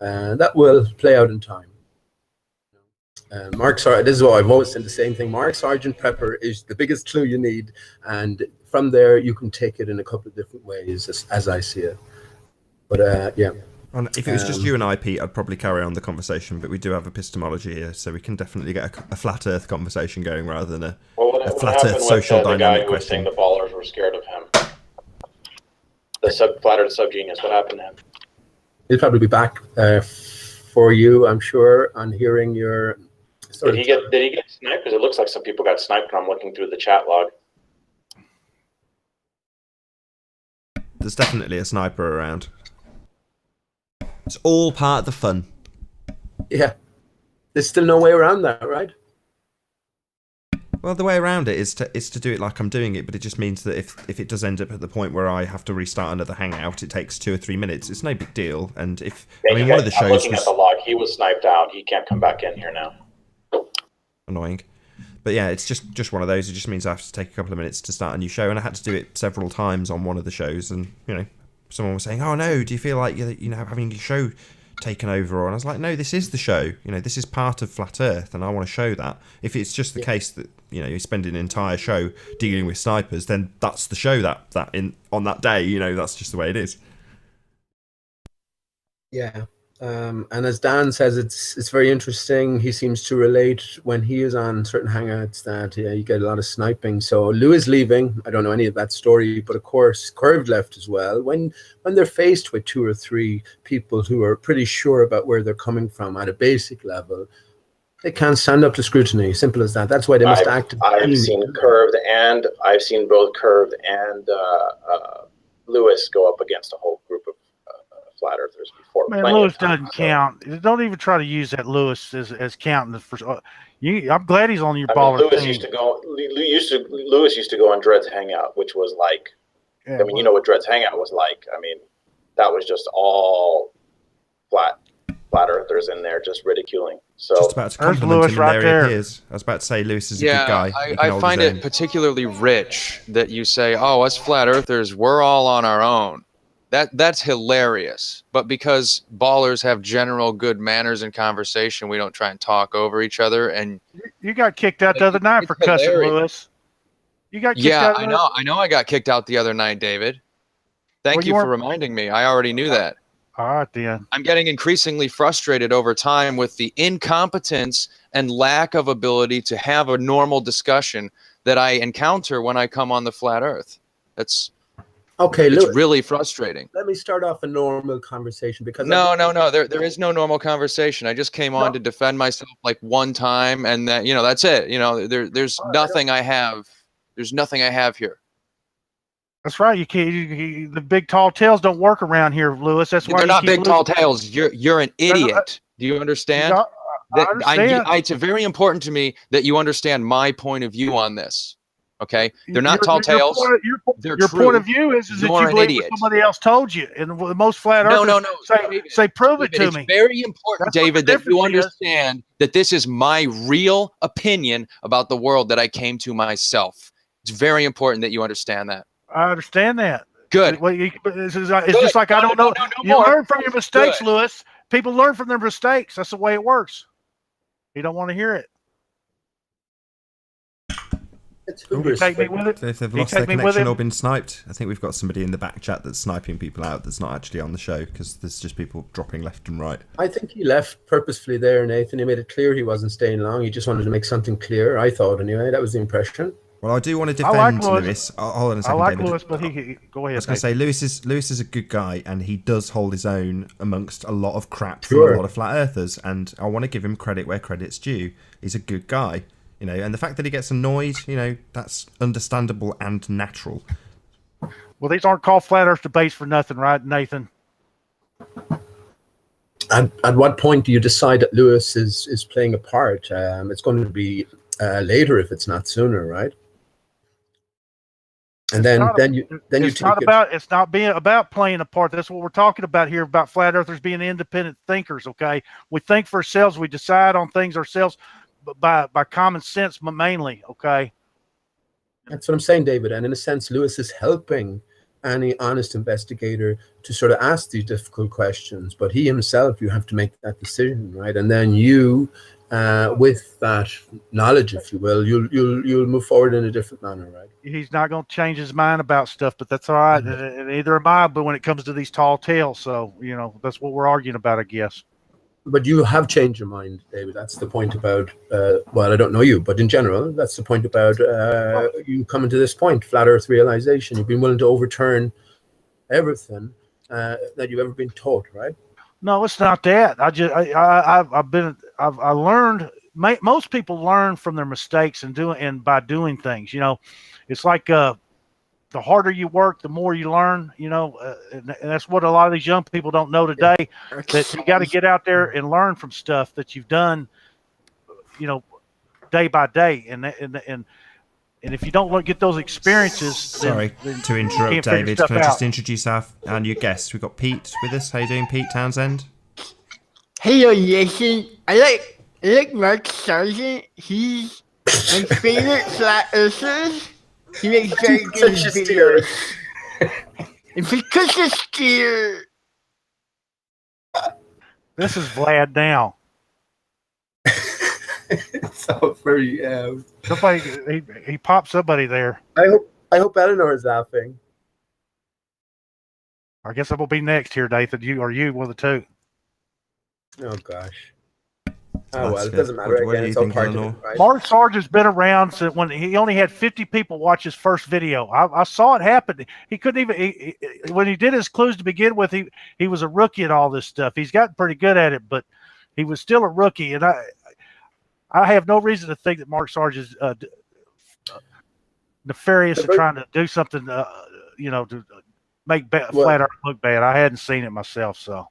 that will play out in time. Mark Sargent, this is what I've always said, the same thing. Mark Sargent Prepper is the biggest clue you need, and from there you can take it in a couple of different ways, as I see it. But yeah. And if it was just you and I, Pete, I'd probably carry on the conversation, but we do have epistemology here, so we can definitely get a flat Earth conversation going rather than a flat Earth social dynamic who was saying question. the ballers were scared of him? The flat Earth subgenius, what happened to him? He'll probably be back for you, I'm sure, on hearing your... Did he get sniped? Because it looks like some people got sniped when I'm looking through the chat log. There's definitely a sniper around. It's all part of the fun. Yeah. There's still no way around that, right? Well, the way around it is to do it like I'm doing it, but it just means that if it does end up at the point where I have to restart another hangout, it takes 2 or 3 minutes. It's no big deal. And if one of the shows I'm looking at the log. He was sniped out. He can't come back in here now. Annoying. But yeah, it's just one of those. It just means I have to take a couple of minutes to start a new show, and I had to do it several times on one of the shows. And someone was saying, "Oh no, do you feel like you're having your show taken over?" And I was like, "No, this is the show. This is part of Flat Earth, and I want to show that. If it's just the case that you spend an entire show dealing with snipers, then that's the show on that day. That's just the way it is." Yeah. And as Dan says, it's very interesting. He seems to relate when he is on certain hangouts that you get a lot of sniping. So Lou is leaving. I don't know any of that story, but of course Curved left as well. When they're faced with 2 or 3 people who are pretty sure about where they're coming from at a basic level, They can't stand up to scrutiny. Simple as that. That's why they must act. I've seen curved, and I've seen both curved and Lewis go up against a whole group of flat earthers before. Man, Lewis doesn't count. Don't even try to use that Lewis as counting. I'm glad he's on your baller Lewis team. Lewis used to go on Dred's Hangout, which was like, Yeah, I mean, you know what Dred's Hangout was like. I mean, that was just all flat earthers in there, just ridiculing. So just about to compliment him, and there he is. I was about to say Lewis is a good guy. I find it particularly rich that you say, "Oh, us flat earthers, we're all on our own." That's hilarious. But because ballers have general good manners in conversation, we don't try and talk over each other. And you got kicked out the other night for cussing, Lewis. You got kicked out. I know. I got kicked out the other night, David. Thank you for reminding me. I already knew that. All right, then. I'm getting increasingly frustrated over time with the incompetence and lack of ability to have a normal discussion that I encounter when I come on the flat Earth. It's really frustrating. Let me start off a normal conversation because no. There is no normal conversation. I just came on to defend myself like one time, and that that's it. There's nothing I have. There's nothing I have here. That's right. You can't. The big tall tales don't work around here, Lewis. That's why they're not big tall tales. You're an idiot. Do you understand? I understand. It's very important to me that you understand my point of view on this. Okay, they're not tall tales. Your point of view is that you believe what somebody else told you, and most flat earthers say prove it to me. It's very important, David, that you understand that this is my real opinion about the world that I came to myself. It's very important that you understand that. I understand that. Good. It's just like I don't know. You learn from your mistakes, Lewis. People learn from their mistakes. That's the way it works. You don't want to hear it. You take me with it. If they've lost their connection or been sniped, I think we've got somebody in the back chat that's sniping people out that's not actually on the show because there's just people dropping left and right. I think he left purposefully there, Nathan. He made it clear he wasn't staying long. He just wanted to make something clear. I thought, anyway. That was the impression. Well, I do want to defend Lewis. Hold on a second, I like David. Lewis, but he go ahead. I was going to say Lewis is a good guy, and he does hold his own amongst a lot of crap from a lot of flat earthers. And I want to give him credit where credit's due. He's a good guy, and the fact that he gets annoyed, that's understandable and natural. Well, these aren't called flat Earth debates for nothing, right, Nathan? At what point do you decide that Lewis is playing a part? It's going to be later if it's not sooner, right? And then you take it's not being about playing a part. That's what we're talking about here, about flat earthers being independent thinkers. Okay, we think for ourselves, we decide on things ourselves by common sense mainly. Okay, that's what I'm saying, David. And in a sense, Lewis is helping any honest investigator to sort of ask these difficult questions. But he himself, you have to make that decision, right? And then you, with that knowledge, if you will, you'll move forward in a different manner, right? He's not going to change his mind about stuff, but that's all right. Mm-hmm. Neither am I. But when it comes to these tall tales, so that's what we're arguing about, I guess. But you have changed your mind, David. That's the point about. Well, I don't know you, but in general, that's the point about you coming to this point, flat Earth realization. You've been willing to overturn everything that you've ever been taught, right? No, it's not that. I've learned. Most people learn from their mistakes and by doing things. It's like the harder you work, the more you learn. And that's what a lot of these young people don't know today. That you got to get out there and learn from stuff that you've done. Day by day, and if you don't get those experiences, sorry to interrupt, David. Can I just introduce our new guest? We've got Pete with us. How you doing, Pete Townsend? Hello, Jason. I like Mark Sargent. He's my favorite flat earther. He makes very good videos. And because of steer. This is Vlad now. It's all very. Somebody he popped somebody there. I hope Eleanor is laughing. I guess I'm gonna be next here, Nathan. You one of the two. Oh gosh. Oh well, it doesn't matter. Again, it's all part of it, right? Mark Sargent's been around since when he only had 50 people watch his first video. I saw it happen. He couldn't even when he did his clues to begin with. He was a rookie at all this stuff. He's gotten pretty good at it, but he was still a rookie. And I have no reason to think that Mark Sargent is nefarious and trying to do something, to make Flat Earth look bad. I hadn't seen it myself, so.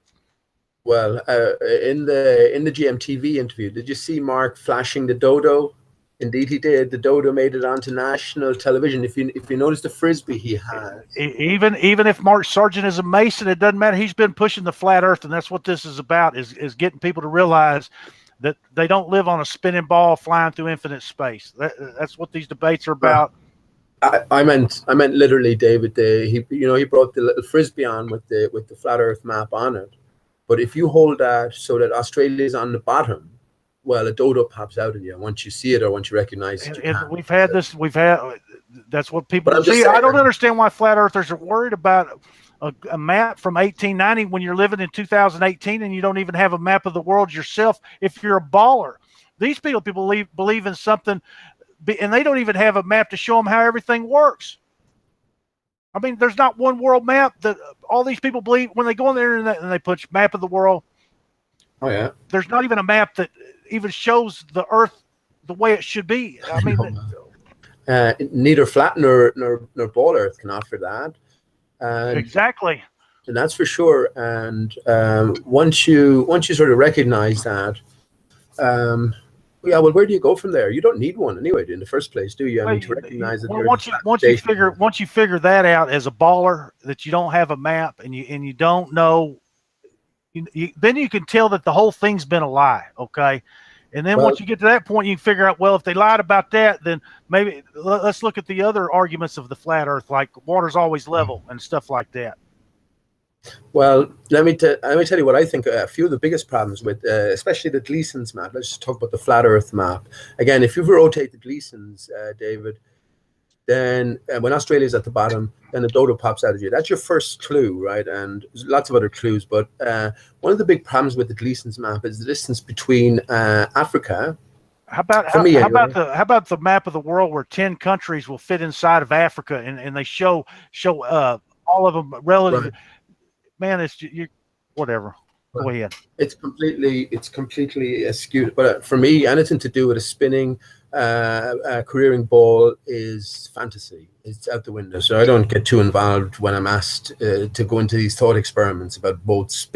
Well, in the GMTV interview, did you see Mark flashing the dodo? Indeed, he did. The dodo made it onto national television. If you notice the frisbee he has, even if Mark Sargent is a Mason, it doesn't matter. He's been pushing the flat Earth, and that's what this is about: is getting people to realize that they don't live on a spinning ball flying through infinite space. That's what these debates are about. I meant literally, David. He brought the little frisbee on with the flat Earth map on it. But if you hold that so that Australia is on the bottom, well, a dodo pops out at you once you see it or once you recognize it. That's what people see. I don't understand why flat earthers are worried about a map from 1890 when you're living in 2018 and you don't even have a map of the world yourself if you're a baller. These people believe in something, and they don't even have a map to show them how everything works. I mean, there's not one world map that all these people believe when they go on the internet and they put map of the world. Oh yeah. There's not even a map that even shows the Earth the way it should be. I mean, neither flat nor ball Earth can offer that. Exactly. And that's for sure. And once you sort of recognize that, yeah, well, where do you go from there? You don't need one anyway in the first place, do you? I mean, to recognize that. Well, once you figure that out as a baller, that you don't have a map and you don't know, then you can tell that the whole thing's been a lie. Okay, and then once you get to that point, you can figure out, well, if they lied about that, then maybe let's look at the other arguments of the flat Earth, like water's always level and stuff like that. Well, let me tell you what I think. A few of the biggest problems with, especially the Gleason's map. Let's just talk about the flat Earth map again. If you rotate the Gleason's, David, then when Australia's at the bottom, then the dodo pops out of you. That's your first clue, right? And there's lots of other clues, but one of the big problems with the Gleason's map is the distance between Africa. How about the map of the world where 10 countries will fit inside of Africa, and they show all of them relative. Right. Man, it's whatever. Go ahead. It's completely askew. But for me, anything to do with a spinning, careering ball is fantasy. It's out the window. So I don't get too involved when I'm asked to go into these thought experiments about boats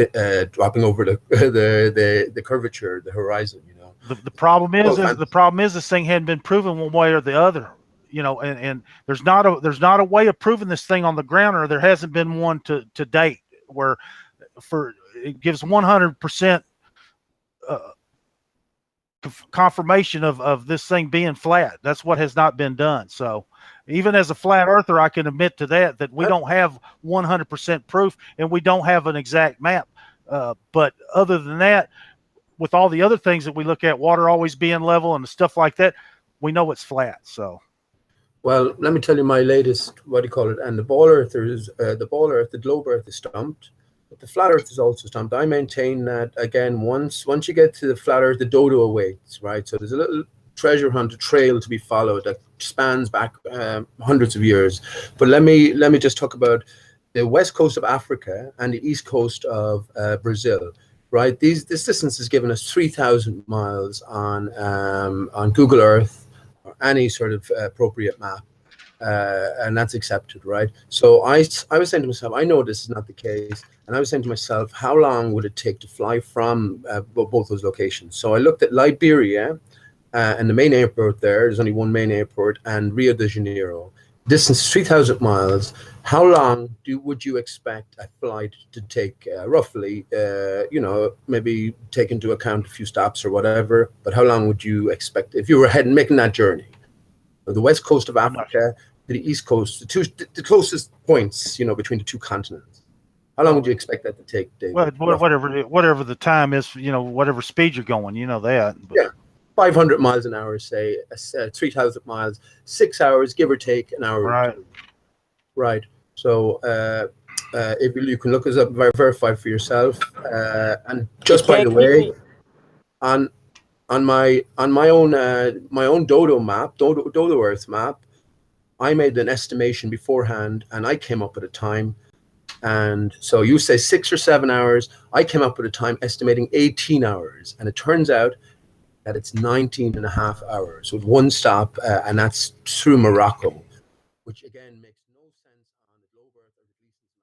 dropping over the curvature, the horizon. You know. The problem is this thing hadn't been proven one way or the other. You know, and there's not a way of proving this thing on the ground, or there hasn't been one to date. Where it gives 100% confirmation of this thing being flat. That's what has not been done. So even as a flat earther, I can admit to that we don't have 100% proof, and we don't have an exact map. But other than that, with all the other things that we look at, water always being level and stuff like that, we know it's flat. So. Well, let me tell you my latest, what do you call it? And the ball Earth is the globe Earth is stumped, but the flat Earth is also stumped. I maintain that again. Once you get to the flat Earth, the dodo awaits, right? So there's a little treasure hunt, a trail to be followed that spans back hundreds of years. But let me just talk about the west coast of Africa and the east coast of Brazil. Right, this distance is given us 3,000 miles on Google Earth. Or any sort of appropriate map, and that's accepted, right? So I was saying to myself, I know this is not the case, and I was saying to myself, how long would it take to fly from both those locations? So I looked at Liberia, and the main airport there's only one main airport, and Rio de Janeiro. Distance 3,000 miles. How long would you expect a flight to take roughly? Maybe take into account a few stops or whatever. But how long would you expect if you were making that journey? The west coast of Africa to the east coast, the closest points, between the two continents. How long would you expect that to take, David? Well, whatever the time is, whatever speed you're going, that. But. Yeah. 500 miles an hour, say 3,000 miles, 6 hours, give or take an hour. Right. So if you can look us up, verify for yourself. And just by the way, on my own Dodo map, Dodo Earth map, I made an estimation beforehand, and I came up with a time. And so you say 6 or 7 hours. I came up with a time estimating 18 hours, and it turns out that it's 19 and a half hours with one stop, and that's through Morocco, which again makes no sense on the globe Earth or the Gleason's map.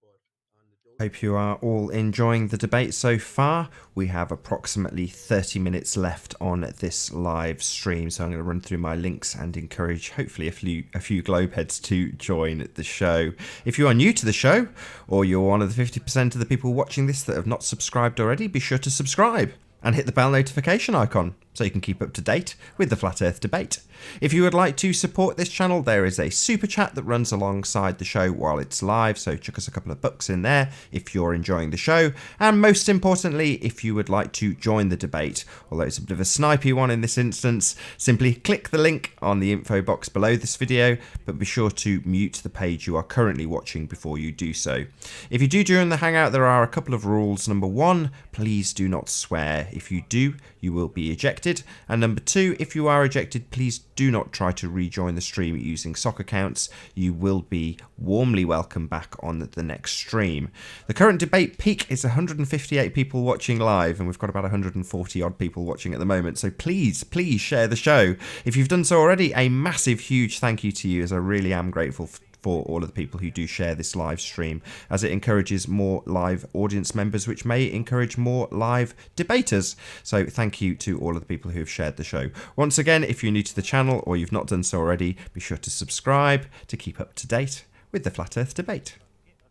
But on the Dodo, Hope you are all enjoying the debate so far. We have approximately 30 minutes left on this live stream, so I'm going to run through my links and encourage hopefully a few globeheads to join the show. If you are new to the show, or you're one of the 50% of the people watching this that have not subscribed already, be sure to subscribe and hit the bell notification icon so you can keep up to date with the Flat Earth debate. If you would like to support this channel, there is a super chat that runs alongside the show while it's live, so chuck us a couple of bucks in there if you're enjoying the show. And most importantly, if you would like to join the debate, although it's a bit of a snipey one in this instance, simply click the link on the info box below this video, but be sure to mute the page you are currently watching before you do so. If you do join the hangout, there are a couple of rules. Number one, please do not swear. If you do, you will be ejected. And number two, if you are ejected, please do not try to rejoin the stream using sock accounts. You will be warmly welcome back on the next stream. The current debate peak is 158 people watching live, and we've got about 140 odd people watching at the moment. So please share the show. If you've done so already, a massive, huge thank you to you, as I really am grateful for all of the people who do share this live stream, as it encourages more live audience members, which may encourage more live debaters. So thank you to all of the people who have shared the show. Once again, if you're new to the channel or you've not done so already, be sure to subscribe to keep up to date with the Flat Earth debate.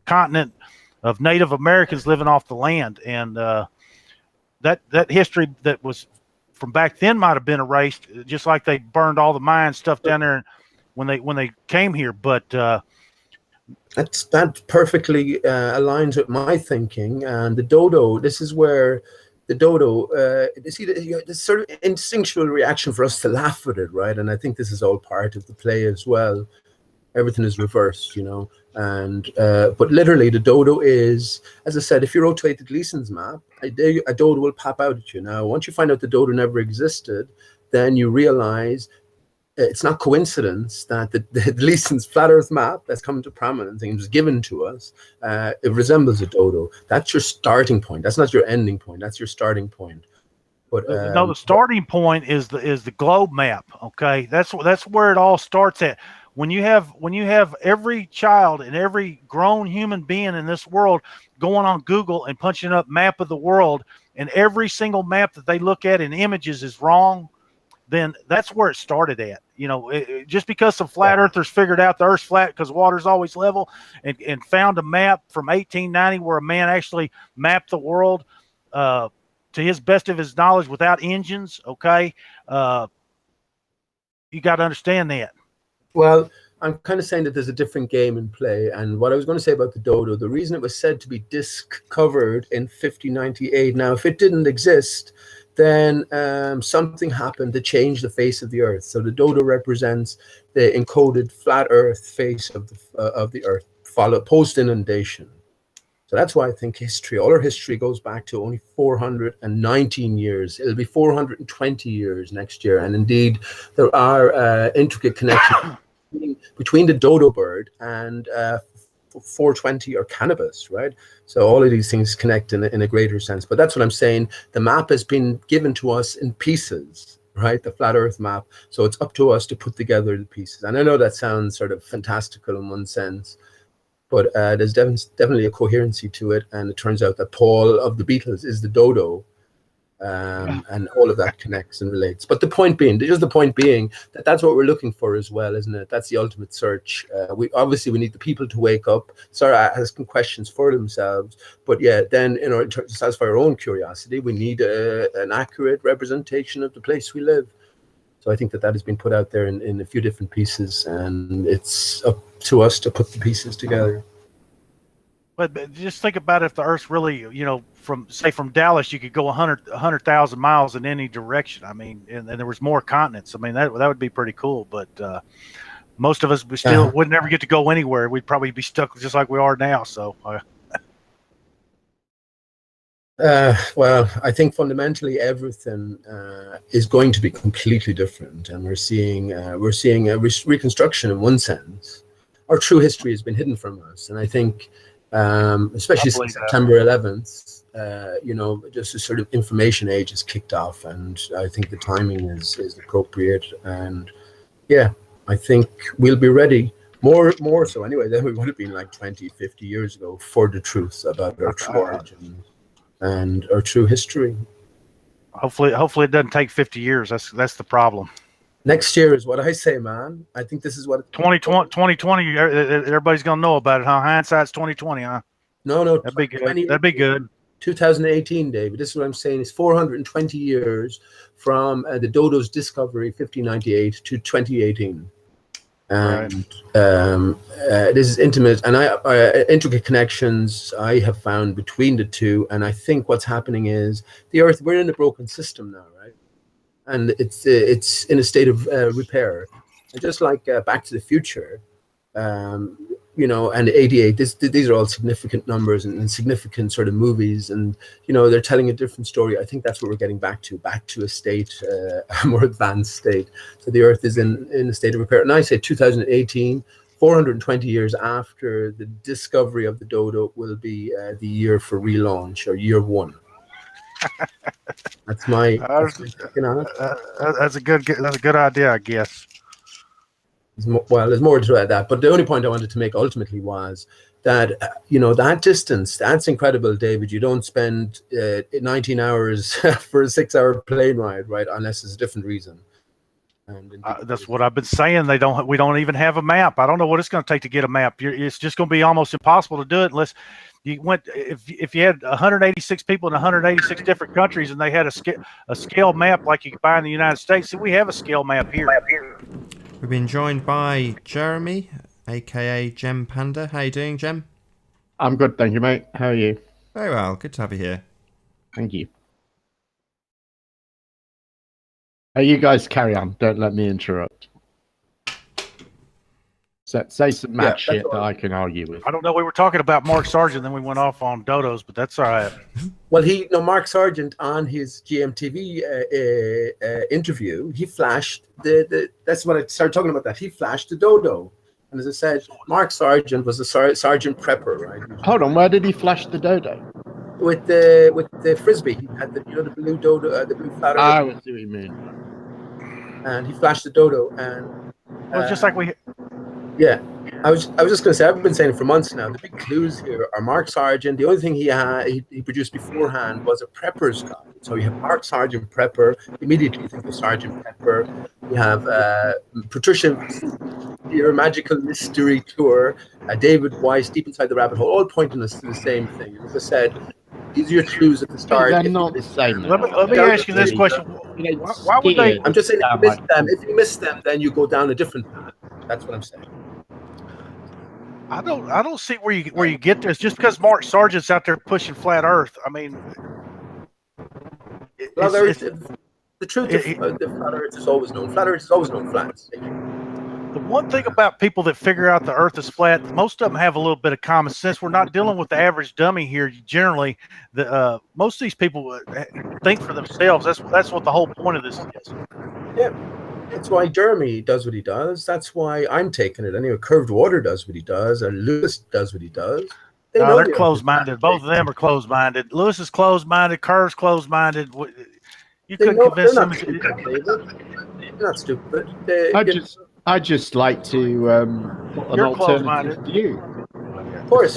Continent of Native Americans living off the land, and that history that was from back then might have been erased, just like they burned all the mine stuff down there when they came here. But that perfectly aligns with my thinking. And the dodo, this is where the dodo, see, this sort of instinctual reaction for us to laugh at it, right? And I think this is all part of the play as well. Everything is reversed, you know. And but literally, the dodo is, as I said, if you rotate the Gleason's map, a dodo will pop out at you. Now, once you find out the dodo never existed, then you realize it's not coincidence that the Gleason's flat Earth map that's come to prominence and was given to us, it resembles a dodo. That's your starting point. That's not your ending point. That's your starting point. But no, the starting point is the globe map. Okay, that's where it all starts at. When you have every child and every grown human being in this world going on Google and punching up map of the world, and every single map that they look at in images is wrong, then that's where it started at. You know, just because some flat earthers figured out the Earth's flat because water's always level, and found a map from 1890 where a man actually mapped the world to his best of his knowledge without engines. Okay, you got to understand that. Well, I'm kind of saying that there's a different game in play. And what I was going to say about the dodo, the reason it was said to be discovered in 1598, now if it didn't exist, then something happened to change the face of the Earth. So the dodo represents the encoded flat Earth face of the Earth, post inundation. So that's why I think history, all our history goes back to only 419 years. It'll be 420 years next year. And indeed, there are intricate connections between the dodo bird and 420 or cannabis, right? So all of these things connect in a greater sense. But that's what I'm saying. The map has been given to us in pieces, right? The flat Earth map. So it's up to us to put together the pieces. And I know that sounds sort of fantastical in one sense, but there's definitely a coherency to it. And it turns out that Paul of the Beatles is the dodo. And all of that connects and relates. But the point being that that's what we're looking for as well, isn't it? That's the ultimate search. We need the people to wake up, start asking questions for themselves. But yeah, then in order to satisfy our own curiosity, we need an accurate representation of the place we live. So I think that has been put out there in a few different pieces, and it's up to us to put the pieces together. But just think about if the Earth's really, you know, from Dallas, you could go 100,000 miles in any direction. I mean, and there was more continents. I mean, that would be pretty cool. But most of us would never get to go anywhere. We'd probably be stuck just like we are now. So. Well, I think fundamentally everything is going to be completely different, and we're seeing a reconstruction in one sense. Our true history has been hidden from us, and I think especially I believe since that. September 11th. You know, just a sort of information age has kicked off, and I think the timing is appropriate. And yeah, I think we'll be ready more so anyway than we would have been like 20, 50 years ago for the truth about our true origin and our true history. Hopefully it doesn't take 50 years. That's the problem. Next year is what I say, man. I think this is what 2020. Everybody's gonna know about it, huh? Hindsight's 2020, huh? No, That'd be good. That'd be good. 2018, David. This is what I'm saying. It's 420 years from the dodo's discovery, 1598, to 2018. And this is intimate and intricate connections I have found between the two. And I think what's happening is the Earth, we're in a broken system now, right? And it's in a state of repair. And just like Back to the Future, you know, and 88, these are all significant numbers and significant sort of movies. And, you know, they're telling a different story. I think that's what we're getting back to a state, a more advanced state. So the Earth is in a state of repair. And I say 2018, 420 years after the discovery of the dodo will be the year for relaunch, or year one. That's my thinking on it. That's a good idea, I guess. There's more to that, but the only point I wanted to make ultimately was that you know, that distance, that's incredible, David. You don't spend 19 hours for a 6-hour plane ride, right? Unless there's a different reason. And that's what I've been saying. We don't even have a map. I don't know what it's going to take to get a map. It's just going to be almost impossible to do it unless you went. If you had 186 people in 186 different countries and they had a scale map like you could buy in the United States, see, we have a scale map here. We've been joined by Jeremy, aka Gem Panda. How you doing, Gem? I'm good, thank you, mate. How are you? Very well. Good to have you here. Thank you. You guys carry on. Don't let me interrupt. Say some mad shit that I can argue with. I don't know. We were talking about Mark Sargent, then we went off on dodos, but that's all right. Well, Mark Sargent on his GMTV interview, he flashed that's when I started talking about that. He flashed the dodo. And as I said, Mark Sargent was a sergeant prepper, right? Hold on, where did he flash the dodo? With the frisbee. He had the blue dodo, the blue flat earth. I see what you mean. And he flashed the dodo, and well, just like we. Yeah, I was just going to say, I've been saying it for months now. The big clues here are Mark Sargent. The only thing he produced beforehand was a prepper's guide. So you have Mark Sargent prepper. Immediately you think of Sergeant Pepper. You have Patricia, your magical mystery tour. David Weiss, Deep Inside the Rabbit Hole, all pointing us to the same thing. As I said, these are your clues at the start. They're not the same. Let me ask you this question: Why would they? I'm just saying, if you miss them, then you go down a different path. That's what I'm saying. I don't see where you get this. Just because Mark Sargent's out there pushing flat Earth, I mean, the truth of the flat Earth is always known. Flat Earth is always known flat. The one thing about people that figure out the Earth is flat, most of them have a little bit of common sense. We're not dealing with the average dummy here. Generally, most of these people think for themselves. That's what the whole point of this is. Yeah. That's why Jeremy does what he does. That's why I'm taking it. Anyway, Curved Water does what he does, and Lewis does what he does. They're closed-minded. Both of them are closed-minded. Lewis is closed-minded. Curve's closed-minded. You couldn't convince them. They're not stupid. I just like to put an alternative view. Of course,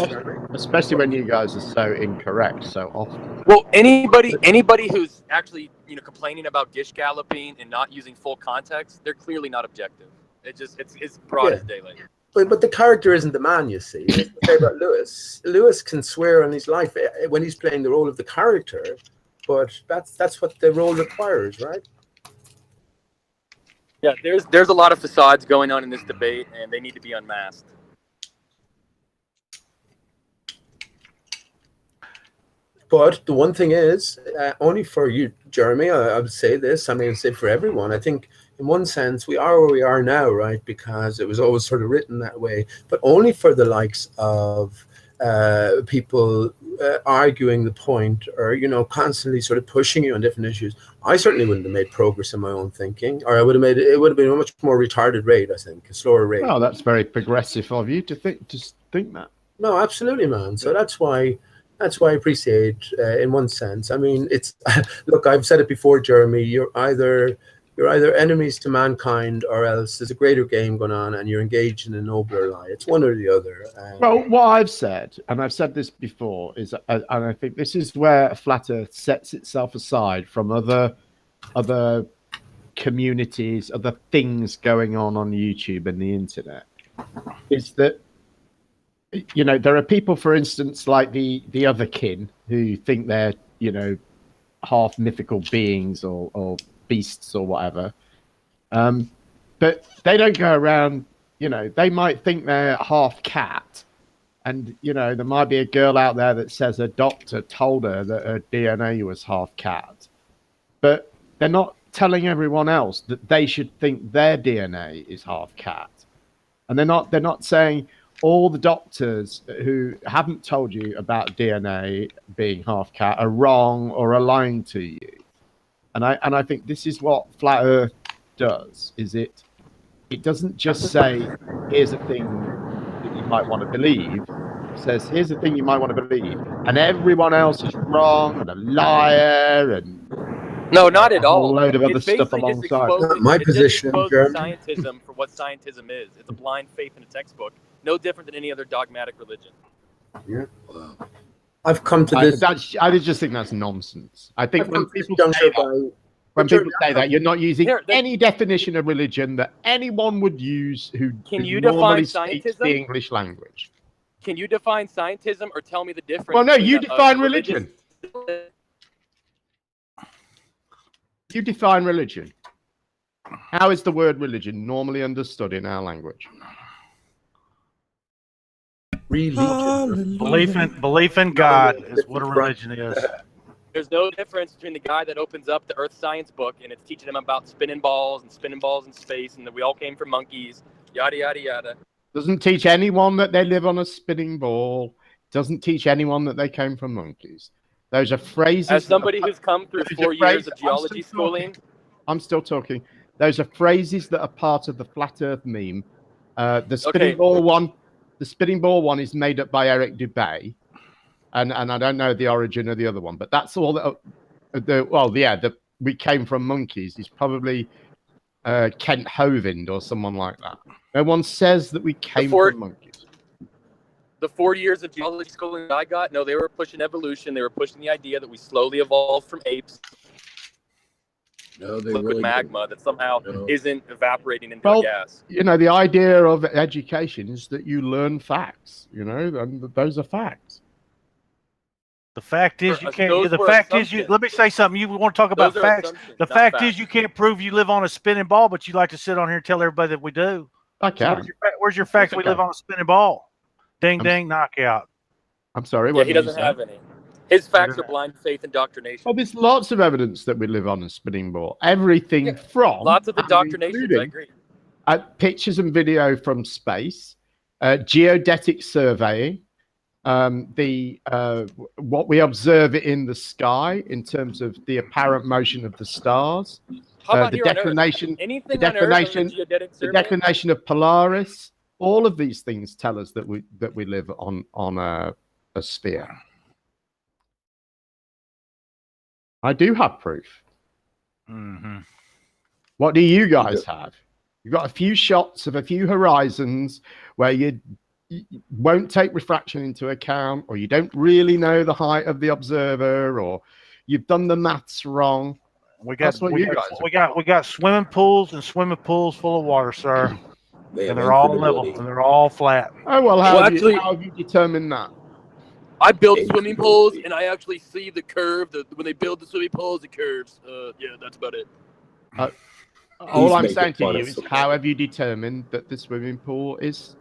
especially when you guys are so incorrect so often. Well, anybody who's actually complaining about gish galloping and not using full context, they're clearly not objective. It's broad as daylight. But the character isn't the man, you see. That's the thing about Lewis. Lewis can swear on his life when he's playing the role of the character, but that's what the role requires, right? Yeah, there's a lot of facades going on in this debate, and they need to be unmasked. But the one thing is, only for you, Jeremy, I would say this, I mean, say for everyone, I think in one sense we are where we are now, right? Because it was always sort of written that way, but only for the likes of people arguing the point or, constantly sort of pushing you on different issues. I certainly wouldn't have made progress in my own thinking, or it would have been a much more retarded rate, I think, a slower rate. Oh, that's very progressive of you to think that. No, absolutely, man. So that's why I appreciate, in one sense. I mean, it's look. I've said it before, Jeremy. You're either enemies to mankind, or else there's a greater game going on, and you're engaged in a nobler lie. It's one or the other. Well, what I've said, and I've said this before, is, and I think this is where Flat Earth sets itself aside from other communities, other things going on YouTube and the internet, is that, you know, there are people, for instance, like the other kin, who think they're, you know, half mythical beings or beasts or whatever, but they don't go around, you know, they might think they're half cat, and, you know, there might be a girl out there that says a doctor told her that her DNA was half cat, but they're not telling everyone else that they should think their DNA is half cat. And they're not saying all the doctors who haven't told you about DNA being half cat are wrong or are lying to you. And I think this is what Flat Earth does, is it doesn't just say, here's a thing that you might want to believe. It says, here's the thing you might want to believe, and everyone else is wrong and a liar and no, not at a whole all. load of other It's stuff basically just alongside. exposing, My it just position, exposes Jeremy. scientism for what scientism is. It's a blind faith in a textbook, no different than any other dogmatic religion. Yeah. I've come to this. I just think that's nonsense. I think when people say that, you're not using any definition of religion that anyone would use who normally speaks the English language. Can you define scientism or tell me the difference? Well, no, you define religion. You define religion. How is the word religion normally understood in our language? Belief in God is what a religion is. There's no difference between the guy that opens up the Earth Science book and it's teaching him about spinning balls in space and that we all came from monkeys, yada, yada, yada. Doesn't teach anyone that they live on a spinning ball. Doesn't teach anyone that they came from monkeys. Those are phrases. As somebody who's come through 4 years of geology schooling. I'm still talking. Those are phrases that are part of the Flat Earth meme. The spinning ball one. The spinning ball one is made up by Eric Dubay, and I don't know the origin of the other one, but that's all that. We came from monkeys is probably Kent Hovind or someone like that. No one says that we came from monkeys. The 4 years of geology schooling I got, no, they were pushing evolution. They were pushing the idea that we slowly evolved from apes. No, they liquid really magma that somehow isn't evaporating into a gas. You know, the idea of education is that you learn facts, you know, and those are facts. The fact is you can't. The fact is you. Let me say something. You want to talk about facts? The fact is you can't prove you live on a spinning ball, but you like to sit on here and tell everybody that we do. I can. So where's your facts? We live on a spinning ball. Ding ding, knockout. I'm sorry. Yeah, he doesn't have any. His facts are blind faith indoctrination. Well, there's lots of evidence that we live on a spinning ball. Everything from lots of indoctrination. I agree. Pictures and video from space, geodetic surveying, what we observe in the sky in terms of the apparent motion of the stars, the declination, the declination of Polaris. All of these things tell us that we live on a sphere. I do have proof. Mm-hmm. What do you guys have? You've got a few shots of a few horizons where you won't take refraction into account, or you don't really know the height of the observer, or you've done the maths wrong. We got swimming pools and swimming pools full of water, sir. And they're all level and they're all flat. Oh well, how have you determined that? I built swimming pools, and I actually see the curve. When they build the swimming pools, it curves. Yeah, that's about it. All I'm saying to you is, how have you determined that the swimming pool is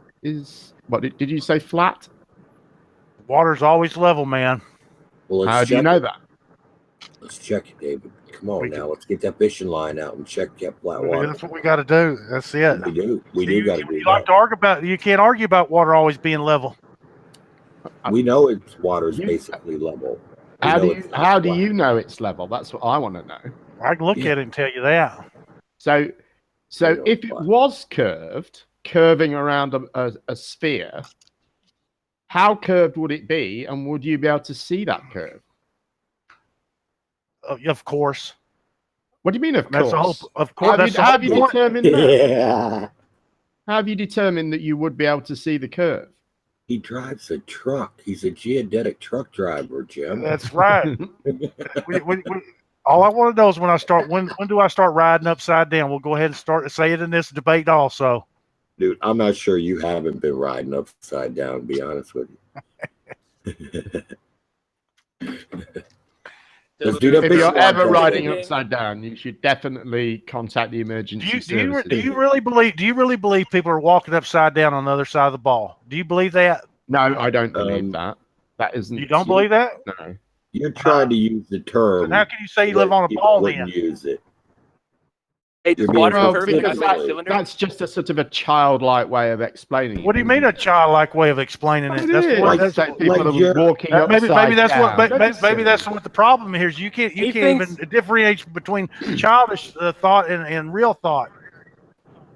what did you say, flat? Water's always level, man. Well, how do you know that? Let's check it, David. Come on now, let's get that fishing line out and check that flat water. That's what we got to do. That's it. We do. We do got to do that. Like to argue about. You can't argue about water always being level. We know it's water is basically level. How do you know it's level? That's what I want to know. I can look at it and tell you that. So if it was curving around a sphere, how curved would it be, and would you be able to see that curve? Of course. What do you mean, of That's the whole. course? Of course. How have you determined that? Yeah. How have you determined that you would be able to see the curve? He drives a truck. He's a geodetic truck driver, Jim. That's right. All I want to know is when do I start riding upside down? We'll go ahead and say it in this debate also. Dude, I'm not sure you haven't been riding upside down, to be honest with you. Let's do that. If you're ever riding upside down, you should definitely contact the emergency services. Do you really believe people are walking upside down on the other side of the ball? Do you believe that? No, I don't believe that. That isn't. You don't believe that? No. You're trying to use the term. How can you say you live on a ball then? Use it. Hey, does water curve because inside the cylinder? that's just a sort of a childlike way of explaining. What do you mean a childlike way of explaining it? That's what people are walking maybe that's down. maybe that's what the problem is. You can't even differentiate between childish thought and real thought.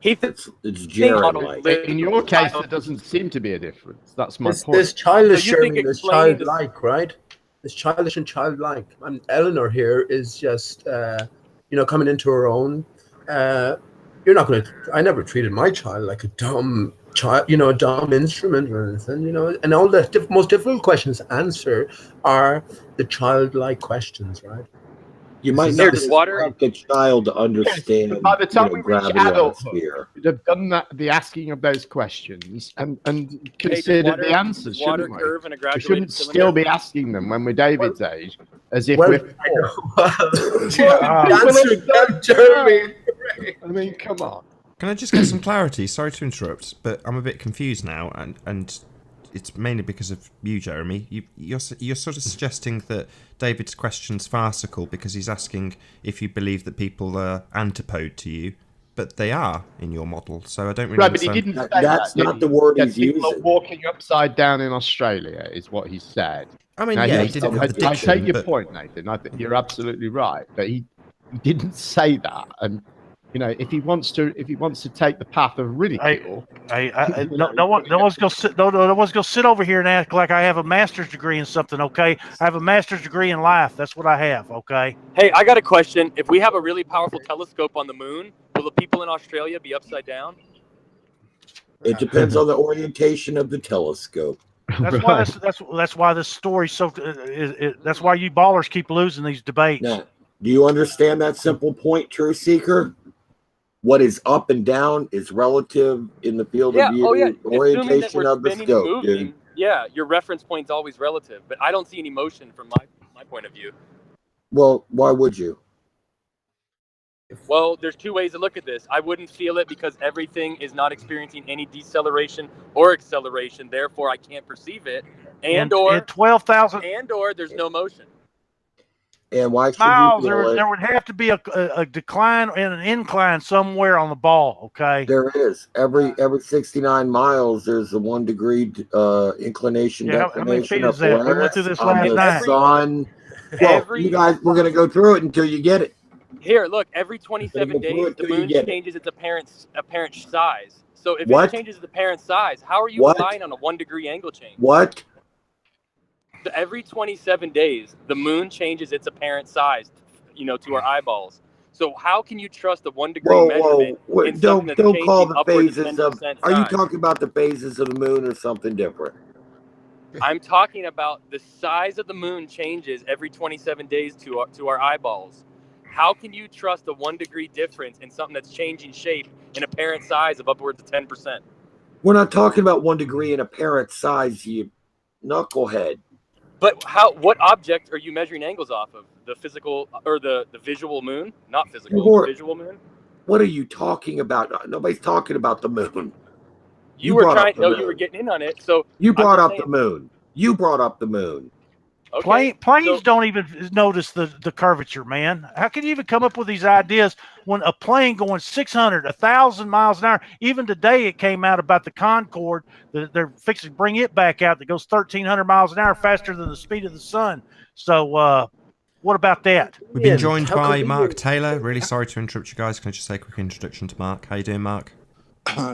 It's Jared-like. In your case, there doesn't seem to be a difference. That's my point. There's childish, So you think there's explaining childlike, right? There's childish and childlike. And Eleanor here is just, coming into her own. You're not going to. I never treated my child like a dumb child, a dumb instrument or anything, And all the most difficult questions to answer are the childlike questions, right? You might not expect a child to understand. Yes, by the time we reach adulthood, here, we'd have done the asking of those questions and considered the answers, shouldn't we? We shouldn't still be asking them when we're David's age, as if we're. Jeremy. I mean, come on. Can I just get some clarity? Sorry to interrupt, but I'm a bit confused now, and it's mainly because of you, Jeremy. You're sort of suggesting that David's question's farcical because he's asking if you believe that people are antipode to you, but they are in your model. So I don't really. Right, but he didn't say that's that, not the word he's people using. Are walking upside down in Australia is what he said. I mean, now, yeah, he didn't have the diction, I take your point, Nathan. I think you're absolutely right, but he didn't say that, and. If he wants to take the path of ridicule, no one's gonna sit over here and act like I have a master's degree in something. Okay, I have a master's degree in life. That's what I have. Okay. Hey, I got a question. If we have a really powerful telescope on the moon, will the people in Australia be upside down? It depends on the orientation of the telescope. That's why that's why this story that's why you ballers keep losing these debates. Now, do you understand that simple point, True Seeker? What is up and down is relative in the field of view, orientation of the scope, dude. Yeah, your reference point's always relative, but I don't see any motion from my point of view. Well, why would you? Well, there's two ways to look at this. I wouldn't feel it because everything is not experiencing any deceleration or acceleration, therefore I can't perceive it. And or 12,000 and or there's no motion. And why should Miles, you feel there would have to be a decline and an incline somewhere on the ball, okay? There is. Every 69 miles, there's a 1 degree inclination how many declination feet of is that? We went Polaris through this on last the night. sun. Well, you guys, we're going to go through it until you get it. Here, look, every 27 days, the moon changes its apparent size. So if it changes its apparent size, how are you relying on a 1 degree angle change? What? Every 27 days, the moon changes its apparent size, to our eyeballs. So how can you trust a 1 degree measurement? Don't call the phases of. Are you talking about the phases of the moon or something different? I'm talking about the size of the moon changes every 27 days to our eyeballs. How can you trust a 1 degree difference in something that's changing shape in apparent size of upwards of 10%? We're not talking about 1 degree in apparent size, you knucklehead. But what object are you measuring angles off of? The physical or the visual moon? Not physical, the visual moon? What are you talking about? Nobody's talking about the moon. You were getting in on it. So you brought up the moon. You brought up the moon. Okay. Planes don't even notice the curvature, man. How can you even come up with these ideas when a plane going 600, 1,000 miles an hour? Even today, it came out about the Concorde. They're fixing to bring it back out that goes 1,300 miles an hour faster than the speed of the sun. So what about that? We've been joined by Mark Taylor. Really sorry to interrupt you guys. Can I just say a quick introduction to Mark? How you doing, Mark?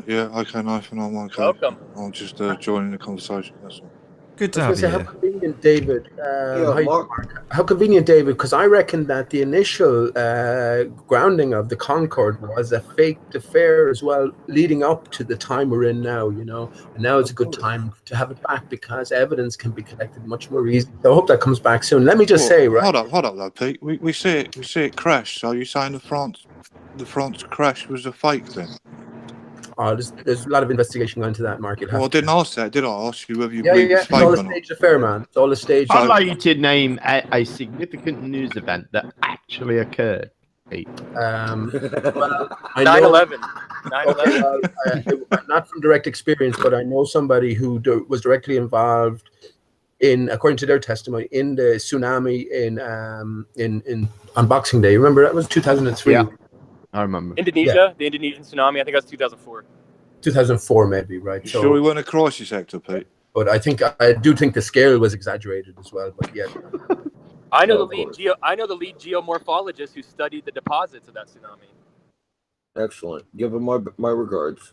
Yeah, okay, Nathan, I'm okay. Welcome. I'm just joining the conversation, that's all. Good to I have was you going to say, how here. convenient, David. Yeah, Mark. How convenient, David, because I reckon that the initial grounding of the Concorde was a faked affair as well, leading up to the time we're in now, you know. And now is a good time to have it back because evidence can be collected much more easily. So I hope that comes back soon. Let me just say, right? Hold up, though, Pete. We see it crash. So you're saying the France crash was a fake then? There's a lot of investigation going into that, Mark. Well, I didn't ask that, did I? I asked you whether you Yeah, believe yeah, it's it's fake all a or not. staged affair, man. It's all a staged. I'd like you to name a significant news event that actually occurred, Pete. Well, I 9/11. Okay, well, not from direct experience, but I know somebody who was directly involved in, according to their testimony, in the tsunami in on Boxing Day. Remember that was 2003. Yeah, I remember. Indonesia, the Indonesian tsunami. I think that was 2004. 2004, maybe, right? You sure we weren't a crisis actor, Pete? But I do think the scale was exaggerated as well. But yeah, I know the lead geomorphologist who studied the deposits of that tsunami. Excellent. Give him my regards.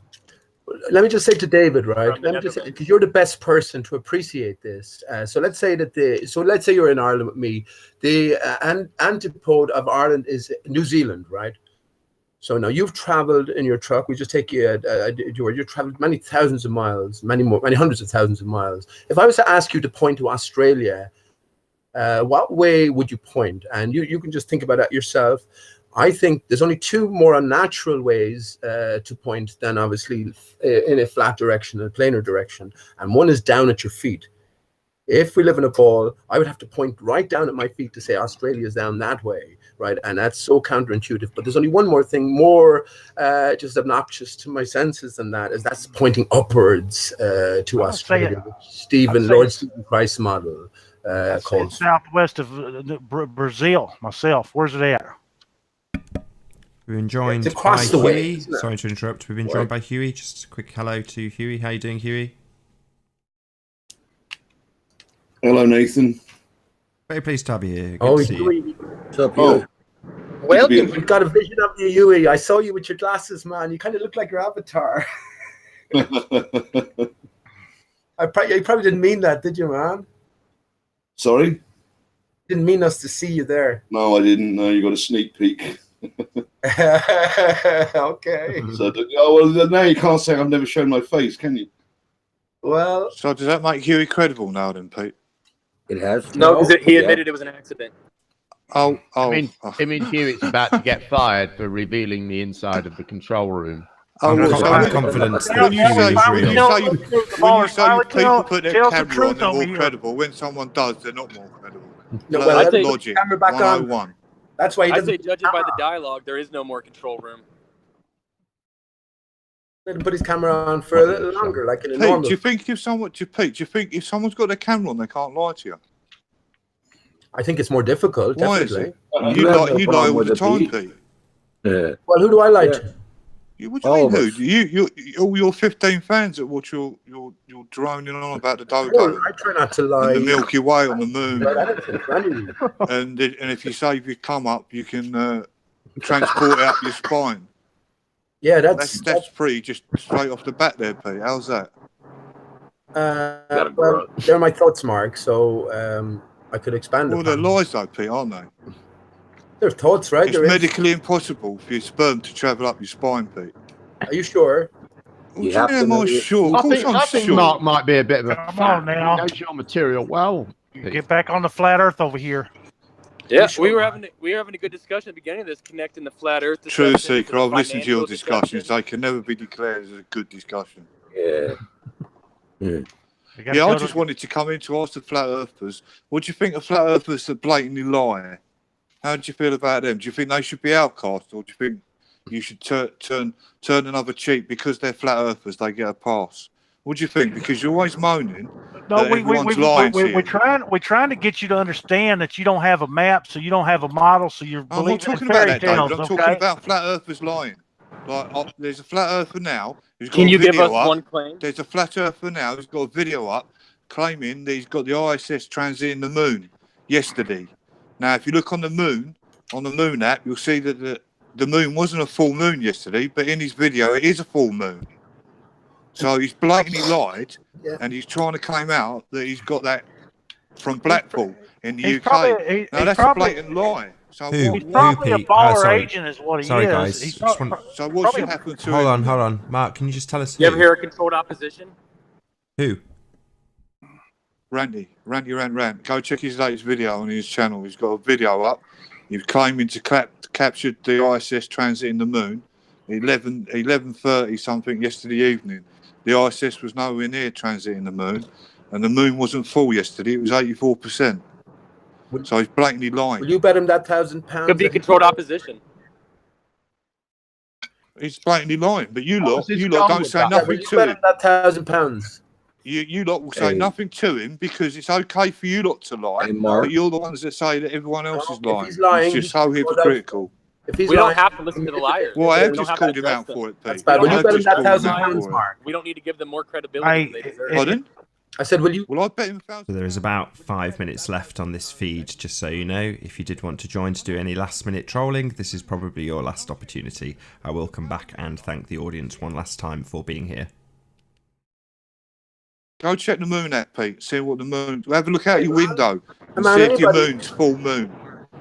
let me just say to David, right? Let me just say, because you're the best person to appreciate this. So let's say you're in Ireland with me. The antipode of Ireland is New Zealand, right? So now you've traveled in your truck. We just take you, you've traveled many thousands of miles, many hundreds of thousands of miles. If I was to ask you to point to Australia, what way would you point? And you can just think about that yourself. I think there's only two more unnatural ways to point than obviously in a flat direction and a planar direction. And one is down at your feet. If we live in a ball, I would have to point right down at my feet to say Australia is down that way, right? And that's so counterintuitive. But there's only one more thing, more just obnoxious to my senses than that, is that's pointing upwards to Australia. Lord Stephen Christ's model called southwest of Brazil. Myself, where's it at? We've been joined it's across by the way, Huey. Sorry to interrupt. We've been joined by Huey. Just a quick hello to Huey. How you doing, Huey? Hello, Nathan. Very pleased to have you here. Good to see you. What's up, Huey? Welcome. We've got a vision of you, Huey. I saw you with your glasses, man. You kind of look like your avatar. You probably didn't mean that, did you, man? Sorry? Didn't mean us to see you there. No, I didn't. No, you got a sneak peek. Okay. So, well, now you can't say I've never shown my face, can you? Well, so does that make Huey credible now, then, Pete? It has. No, because he admitted it was an accident. I mean, Hewitt's about to get fired for revealing the inside of the control room. I'm confident that Huey is real. When you say people put their camera on, they're more credible. When someone does, they're not more credible. No, well, that's logic. Camera back 101. on. That's why I'd say, judging by the dialogue, there is no more control room. Let him put his camera on for a little longer, like in a normal. Do you think if someone's got their camera on, they can't lie to you? I think it's more difficult. Why definitely. is it? You lie all the time, Pete. Yeah. Well, who do I lie to? What do you mean, who? All your 15 fans that watch you're droning on about the dodo. I try not to lie. And the Milky Way on the moon. Right, and if you save your come up, you can transport it up your spine. Yeah, that's pretty just straight off the bat there, Pete. How's that? Well, they're my thoughts, Mark. So I could expand. Well, they're lies, though, Pete, aren't they? They're thoughts, right? It's medically impossible for your sperm to travel up your spine, Pete. Are you sure? Sure. Of course I think sure. Mark might be a bit of a Come on now. He knows your material well. Get back on the flat Earth over here. Yeah, we were having a good discussion at the beginning of this, connecting the flat Earth. Truth Seeker, I've listened to your discussions. They can never be declared as a good discussion. Yeah. I just wanted to come in to ask the flat earthers, what do you think of flat earthers that blatantly lie? How do you feel about them? Do you think they should be outcast, or do you think you should turn another cheek because they're flat earthers? They get a pass. What do you think? Because you're always moaning. No, we're trying to get you to understand that you don't have a map, so you don't have a model, so you're I'm not talking in about fairy that, tales. David. I'm talking about flat earthers lying. Like, there's a flat earther now who's got Can you a video give us up. one claim? There's a flat earther now who's got a video up claiming that he's got the ISS transiting the moon yesterday. Now, if you look on the moon app, you'll see that the moon wasn't a full moon yesterday, but in his video, it is a full moon. So he's blatantly lied, Yeah. and he's trying to claim out that he's got that from Blackpool in the He's UK. probably- Now he's that's probably- a blatant lie. So Who? He's probably a Pete? baller Sorry. agent, is what he Sorry, is. guys. He's Just want- So what should probably- happen to Hold him? on, hold on. Mark, can you just tell us You ever who? hear of controlled opposition? Who? Randy Rant. Go check his latest video on his channel. He's got a video up. He's claiming to captured the ISS transiting the moon 11:30 something yesterday evening. The ISS was nowhere near transiting the moon, and the moon wasn't full yesterday. It was 84%. So he's blatantly lying. Will you bet him that £1,000? Could be controlled opposition. He's blatantly lying. But you What lot, was his you goal lot don't with say that? Yeah, will nothing you to bet him. him that £1,000? You lot will say Hey. nothing to him because it's okay for you lot to lie, Hey, Mark. but you're the ones that say that everyone else is If lying. he's lying, It's just so he- hypocritical. If he's We don't lying, have to listen to the liars. Well, I We have don't just have to called him address out them. for it, Pete. That's bad. Will I you have bet him just that called him £1,000, out for it. Mark? We don't need to give them more credibility than they deserve. Pardon? I said, will you? Well, I bet him So there is about 5 minutes left on this feed, just so you know. If you did want to join to do any last minute trolling, this is probably your last opportunity. I will come back and thank the audience one last time for being here. Go check the moon out, Pete. See what the moon. Have a look out your window and Man, see if your anybody- moon's full moon.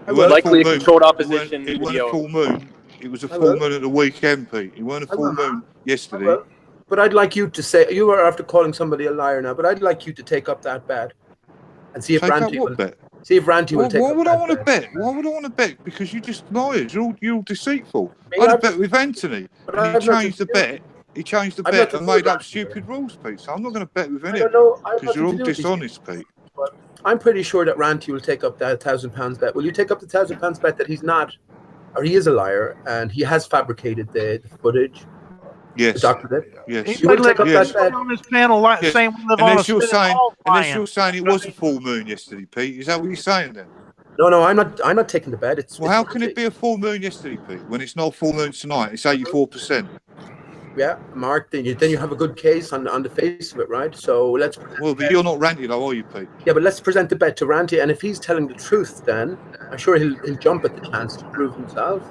It will. weren't a Likely full a moon. controlled It opposition weren't a video. full moon. It was a I full will. moon at the weekend, Pete. It weren't a I full will. moon yesterday. Well, but I'd like you to say, you are after calling somebody a liar now, but I'd like you to take up that bet and see if Take up Ranty what will. bet? See if Ranty will Why take up would I that want to bet. bet? Why would I want to bet? Because you just liars. You're all deceitful. Me, I'd have I've- bet with Anthony, but and I he have nothing changed to the do. bet. He changed the I've bet nothing and to do made with up that. stupid rules, Pete. So I'm not going to bet with I any don't of you know. I have because you're nothing all to do with these dishonest, Pete. But I'm pretty sure that Ranty will take up that £1,000 bet. Will you take up the £1,000 bet that he's not, or he is a liar and he has fabricated the footage? Yes. Doctored it? Yes. You will take up Yes. that bet? on this panel Yes. saying we live Unless on a you're spinning saying, ball unless lying. you're saying it was a full moon yesterday, Pete. Is that what you're saying then? No, I'm not taking the bet. Well, how can it be a full moon yesterday, Pete, when it's not full moon tonight? It's 84%. Yeah, Mark. Then you have a good case on the face of it, right? So let's. Well, but you're not ranting though, are you, Pete? Yeah, but let's present the bet to Ranty, and if he's telling the truth, then I'm sure he'll jump at the chance to prove himself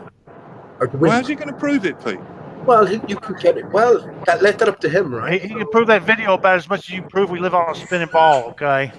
or to Well, win. how's he going to prove it, Pete? Well, you can get it. Well, let that up to him, right? He can prove that video about as much as you can prove we live on a spinning ball, okay?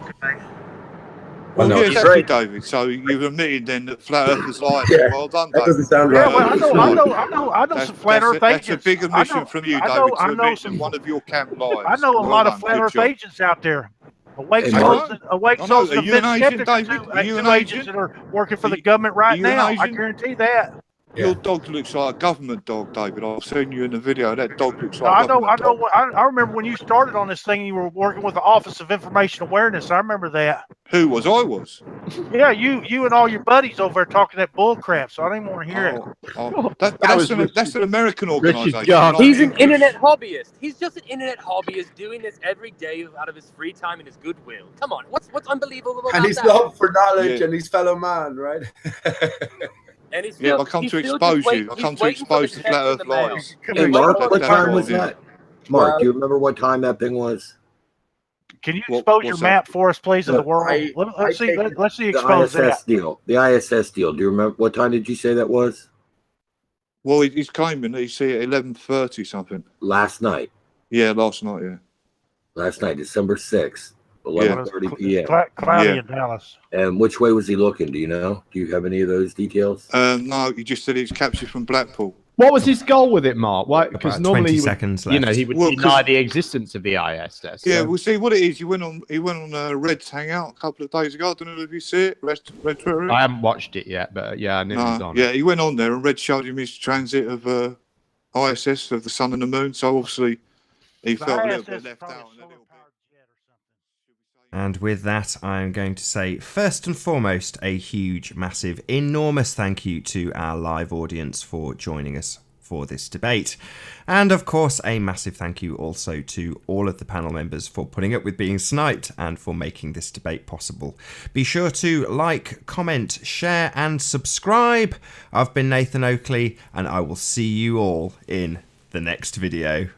Well, no, yeah, he's exactly, right. David. So you've admitted then that flat earthers lied. Yeah, Well done, that David. doesn't sound Yeah, right. well, I know some flat Earth That's agents. a big admission from you, I David, know- to I know admit some- that one of your camp lies. I know a Well lot done, of flat good Earth job. agents out there. Awake Hey, Souls, Mark. Awake I know. Souls, Are and you an Big agent, Skeptics are David? two, Are you an two agents agent? that are working for the government right you an now. I agent? guarantee that. Your dog looks like a government dog, David. I've seen you in the video. That dog looks No, like I a know. government dog. I remember when you started on this thing. You were working with the Office of Information Awareness. I remember that. Who was? I was. Yeah, you and all your buddies over there talking that bull crap. So I didn't want to hear it. That's an American organisation. Garner. not He's an English. internet hobbyist. He's just an internet hobbyist doing this every day out of his free time and his goodwill. Come on, what's unbelievable about And his that? love for knowledge Yeah. and his fellow man, right? And he's Yeah, still, I come he's to still expose just wait- you. I he's come to waiting for expose the check flat in earth the mail. lies. Hey, Mark, what That's time what was I did. that? Mark, do you remember what time that thing was? Can you What- expose your what's map for us, please, of the Look, world? I Let's see. take- Let's see. The Expose ISS that. deal. The ISS deal. Do you remember what time did you say that was? Well, he's claiming that he see it at 11:30 something. Last night. Yeah, last night. Yeah. Last night, December 6th, 11:30 p.m. Cloudy Yeah. in Dallas. And which way was he looking? Do you know? Do you have any of those details? No, he just said he was captured from Blackpool. What was his goal with it, Mark? Why? Because About normally, 20 he would, seconds you know, left. he would Well, deny 'cause- the existence of the ISS. Yeah, so- we'll see what it is. He went on Red's Hangout a couple of days ago. I don't know if you see it. Red Twitter. I haven't watched it yet, but yeah, I knew it was on. Yeah, he went on there and Red showed him his transit of ISS of the sun and the moon. So obviously he The felt a little ISS bit is left probably out. a And a little bit. solar-powered jet or something. And with that, I'm going to say, first and foremost, a huge, massive, enormous thank you to our live audience for joining us for this debate. And of course, a massive thank you also to all of the panel members for putting up with being sniped and for making this debate possible. Be sure to like, comment, share, and subscribe. I've been Nathan Oakley, and I will see you all in the next video.